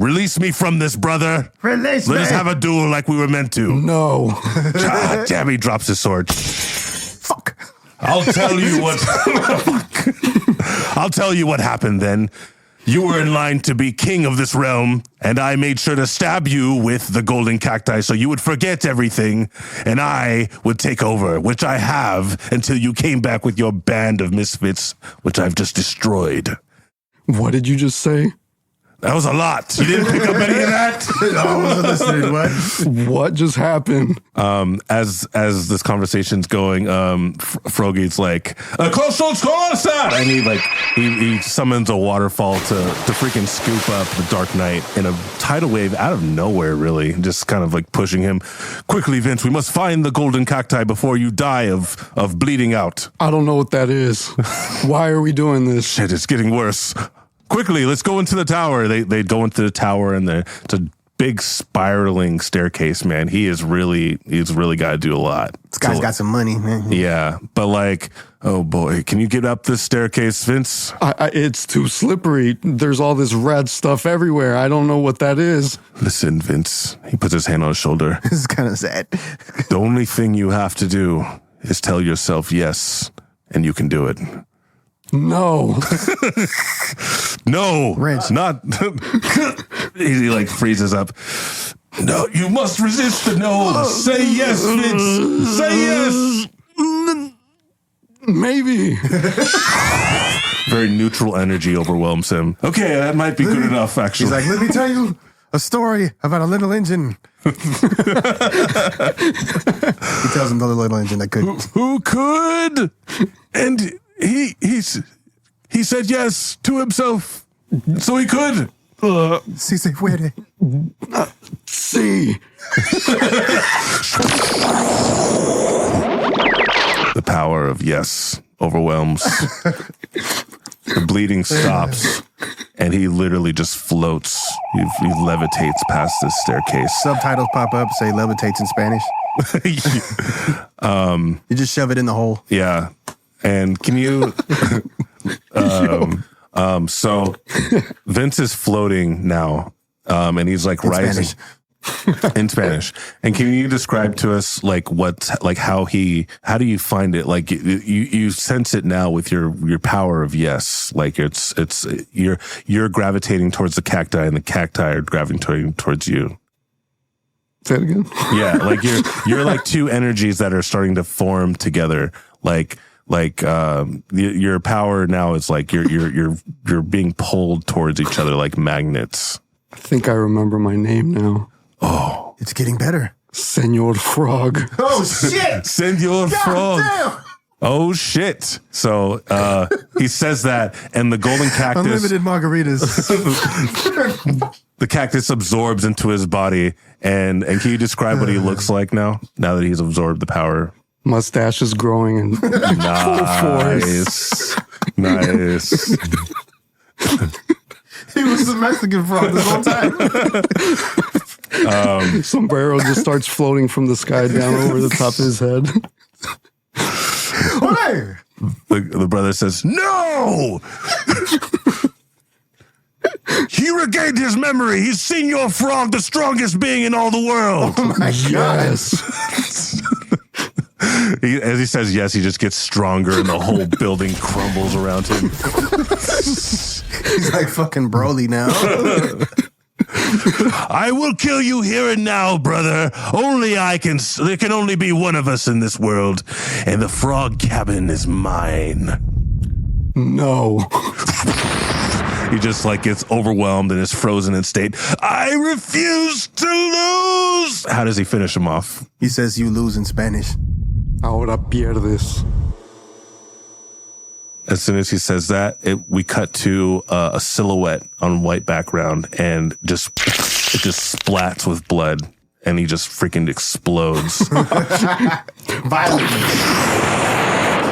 Release me from this, brother. Release me. Let us have a duel like we were meant to. No. God damn, he drops his sword. Fuck. I'll tell you what. I'll tell you what happened then. You were in line to be king of this realm, and I made sure to stab you with the golden cacti so you would forget everything, and I would take over, which I have until you came back with your band of misfits, which I've just destroyed. What did you just say? That was a lot. You didn't pick up any of that? I wasn't listening. What? What just happened? As this conversation's going, Froggy's like, Crossroads, and he summons a waterfall to freaking scoop up the Dark Knight in a tidal wave out of nowhere, really, just kind of pushing him. Quickly, Vince, we must find the golden cacti before you die of bleeding out. I don't know what that is. Why are we doing this? Shit, it's getting worse. Quickly, let's go into the tower. They go into the tower, and it's a big spiraling staircase, man. He's really got to do a lot. This guy's got some money, man. Yeah, but oh boy, can you get up this staircase, Vince? It's too slippery. There's all this red stuff everywhere. I don't know what that is. Listen, Vince. He puts his hand on his shoulder. This is kind of sad. The only thing you have to do is tell yourself yes, and you can do it. No. No, Wrench. not. He freezes up. No, you must resist the no. Say yes, Vince. Say yes. Maybe. Very neutral energy overwhelms him. Okay, that might be good enough, actually. He's like, let me tell you a story about a little engine. He tells him the little engine that could. Who could? And he said yes to himself, so he could. Si se puede. See. The power of yes overwhelms. The bleeding stops, and he literally just floats. He levitates past this staircase. Subtitles pop up, say levitates in Spanish. You just shove it in the hole. Yeah. And can you so Vince is floating now. And he's like rising in Spanish. And can you describe to us like how do you find it? Like you sense it now with your power of yes. Like it's you're gravitating towards the cacti and the cacti are gravitating towards you. Say it again. Yeah, like you're like two energies that are starting to form together. Like your power now is like you're being pulled towards each other like magnets. I think I remember my name now. Oh, It's getting better. Senor Frog. Oh, shit. Senor Frog. Damn. Oh shit. So he says that and the golden cactus Unlimited margaritas. the cactus absorbs into his body and can you describe what he looks like now that he's absorbed the power? Mustache is growing in full force. Nice. He was the Mexican frog this whole time. Sombrero just starts floating from the sky down over the top of his head. Olé! The brother says, "No!" He regained his memory. He's Senor Frog, the strongest being in all the world. Oh my God. Yes. As he says yes, he just gets stronger and the whole building crumbles around him. He's like fucking Broly now. I will kill you here and now, brother. There can only be one of us in this world, and the frog cabin is mine. No. He just like gets overwhelmed and is frozen in state. I refuse to lose. How does he finish him off? He says you lose in Spanish. Ahora pierdes. As soon as he says that, we cut to a silhouette on white background and it just splats with blood and he just freaking explodes. Violently.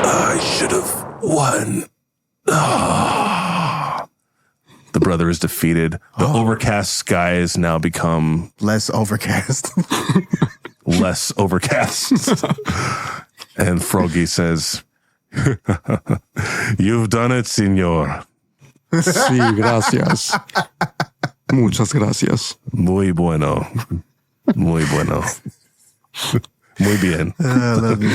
I should have won. The brother is defeated. The overcast skies now become Less overcast. less overcast. And Froggy says, "You've done it, senor. Sí, gracias. Muchas gracias. Muy bueno. Muy bueno. Muy bien." I love you.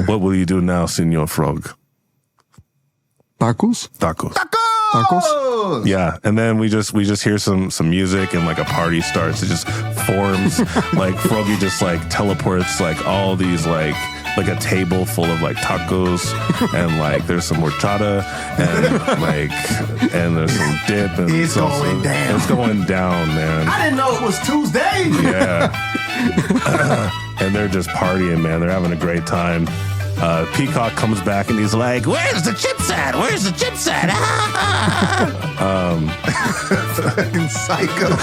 What will you do now, Senor Frog? Tacos? Tacos. Tacos? Yeah, and then we just hear some music and like a party starts. It just forms like Froggy just like teleports like all these like a table full of like tacos and like there's some horchata and there's some dip and It's going down. It's going down, man. I didn't know it was Tuesday. Yeah. And they're just partying, man. They're having a great time. Peacock comes back and he's like, "Where's the chips at? Where's the chips at?" Fucking psycho.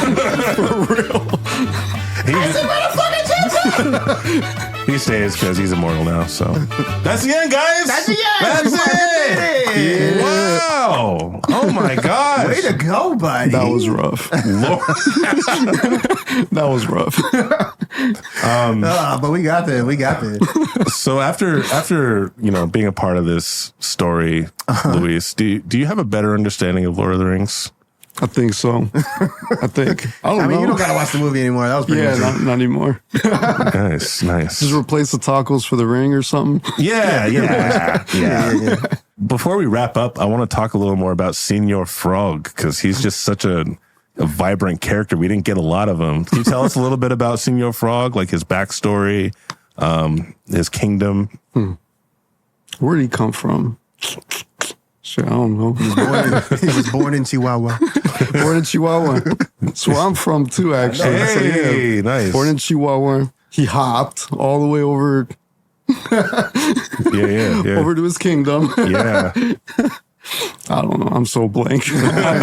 For real. He stays because he's immortal now. So that's the end, guys. That's the end. That's We it. did it. Wow. Oh my gosh. Way to go, buddy. That was rough. That was rough. But we got there. We got there. So after being a part of this story, Luis, do you have a better understanding of Lord of the Rings? I think so. I think. I don't know. You don't gotta watch the movie anymore. That was pretty much it. not anymore. Nice. Just replace the tacos for the ring or something. Yeah. Before we wrap up, I want to talk a little more about Senor Frog because he's just such a vibrant character. We didn't get a lot of him. Can you tell us a little bit about Senor Frog, like his backstory, his kingdom? Where did he come from? Shit, I don't know. He was born in Chihuahua. Born in Chihuahua. That's where I'm from too, actually. Hey, So, nice. Born in Chihuahua. He hopped all the way over Yeah. over to his kingdom. Yeah. I don't know. I'm so blank. I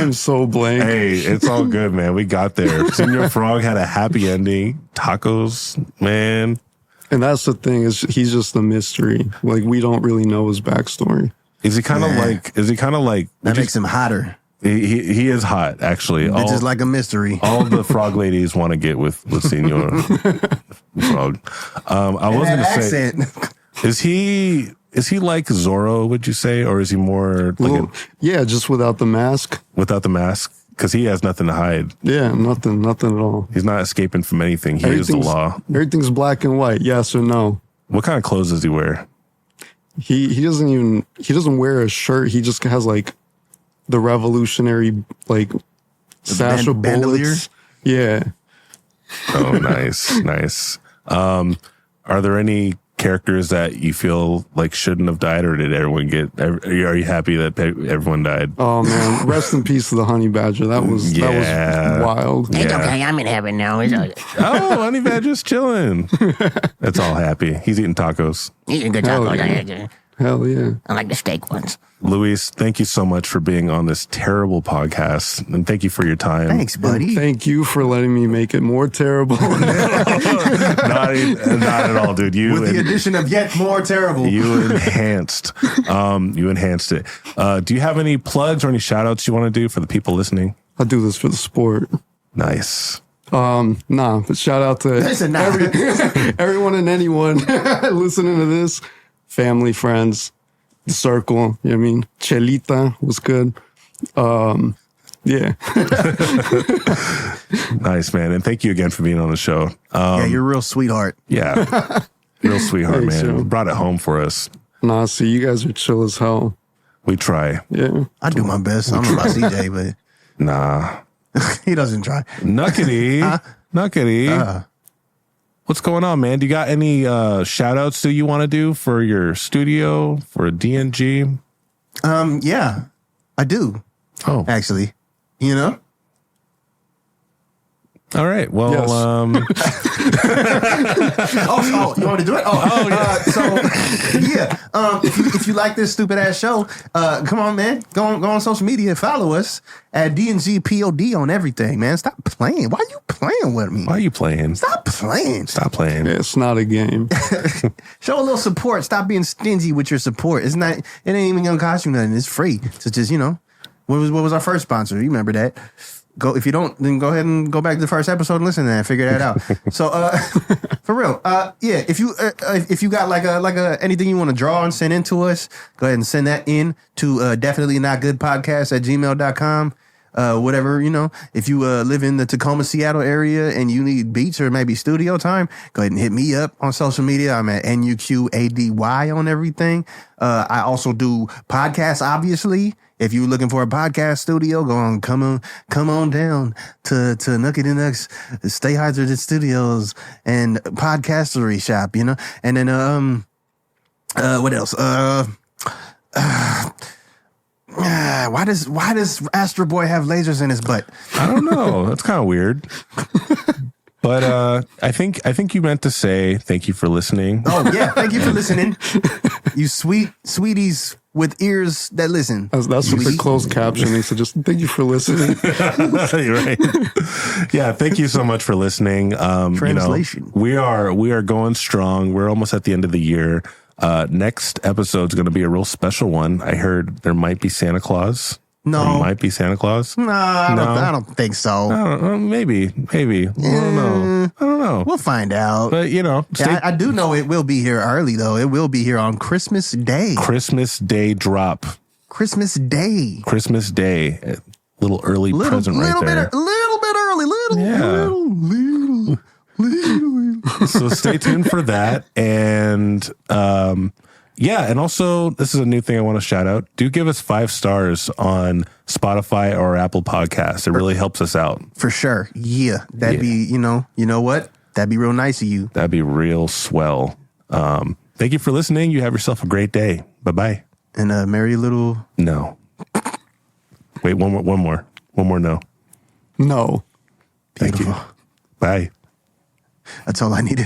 am so blank. Hey, it's all good, man. We got there. Senor Frog had a happy ending. Tacos, man. And that's the thing, is he's just a mystery. Like, we don't really know his backstory. Is he kind of like That makes him hotter. He is hot, actually. It's just like a mystery. All the frog ladies want to get with Senor Frog. I was going to say, is he like Zorro, would you say? Or is he more like yeah, just without the mask. Without the mask? Because he has nothing to hide. Yeah, nothing at all. He's not escaping from anything. He is the law. Everything's black and white, yes or no. What kind of clothes does he wear? He doesn't wear a shirt. He just has like the revolutionary like sash of bullets. Yeah. Oh, nice. Are there any characters that you feel like shouldn't have died, or did everyone are you happy that everyone died? Oh man, rest in peace to the honey badger. That was wild. It's okay, I'm in heaven now. It's okay. Oh, honey badger's chilling. That's all happy. He's eating tacos. Eating good tacos. Hell yeah. I like the steak ones. Luis, thank you so much for being on this terrible podcast, and thank you for your time. Thanks, buddy. And thank you for letting me make it more terrible. not at all, dude. With the addition of yet more terrible. You enhanced it. Do you have any plugs or any shout outs you want to do for the people listening? I do this for the sport. Nice. But shout out to everyone and anyone listening to this. Family, friends, the circle, you know what I mean? Chelita was good. Yeah. Nice, man. And thank you again for being on the show. Yeah, you're a real sweetheart. Yeah. Real sweetheart, Thanks, man. yo. Brought it home for us. Nah, see, you guys are chill as hell. We try. Yeah. I do my best. I don't know about CJ, Nah. but he doesn't try. Nuqady. Nuqady. What's going on, man? Do you got any shout outs that you want to do for your studio, for DNG? Yeah, I do. Oh, Actually, you know? all right. Well, Yes. Oh, you want to do it? If you like this stupid ass show, come on, man. Go on social media, follow us at DNGPOD on everything, man. Stop playing. Why are you playing with me? why are you playing? Stop playing. Stop playing. Yeah, it's not a game. Show a little support. Stop being stingy with your support. It ain't even gonna cost you nothing. It's free. So just, what was our first sponsor? You remember that? If you don't, then go ahead and go back to the first episode and listen to that and figure that out. So, for real, if you got like a anything you want to draw and send in to us, go ahead and send that in to definitely not good podcast at gmail.com. Whatever, if you live in the Tacoma, Seattle area and you need beats or maybe studio time, go ahead and hit me up on social media. I'm at NUQADY on everything. I also do podcasts, obviously. If you're looking for a podcast studio, come on down to Nuqady Nux, Stay Hydrated Studios and Podcastery Shop, And then what else? Why does Astro Boy have lasers in his butt? I don't know. That's kind of weird. But I think you meant to say thank you for listening. Oh yeah, thank you for listening. You sweeties with ears that listen. That's what the closed captioning. So just thank you for listening. You're right. Yeah, thank you so much for listening. Translation. We are going strong. We're almost at the end of the year. Next episode's going to be a real special one. I heard there might be Santa Claus. No. There might be Santa Claus. No, I don't think so. Maybe. I don't know. We'll find out. But I do know it will be here early though. It will be here on Christmas Day. Christmas Day drop. Christmas Day. Christmas Day. A little early present right there. A little bit early. Little. So stay tuned for that. And and also this is a new thing I want to shout out. Do give us 5 stars on Spotify or Apple Podcasts. It really helps us out. For sure. Yeah. That'd be, you know what? That'd be real nice of you. That'd be real swell. Thank you for listening. You have yourself a great day. Bye-bye. And a merry little... No. Wait, one more. One more no. No. Thank you. Bye. That's all I needed.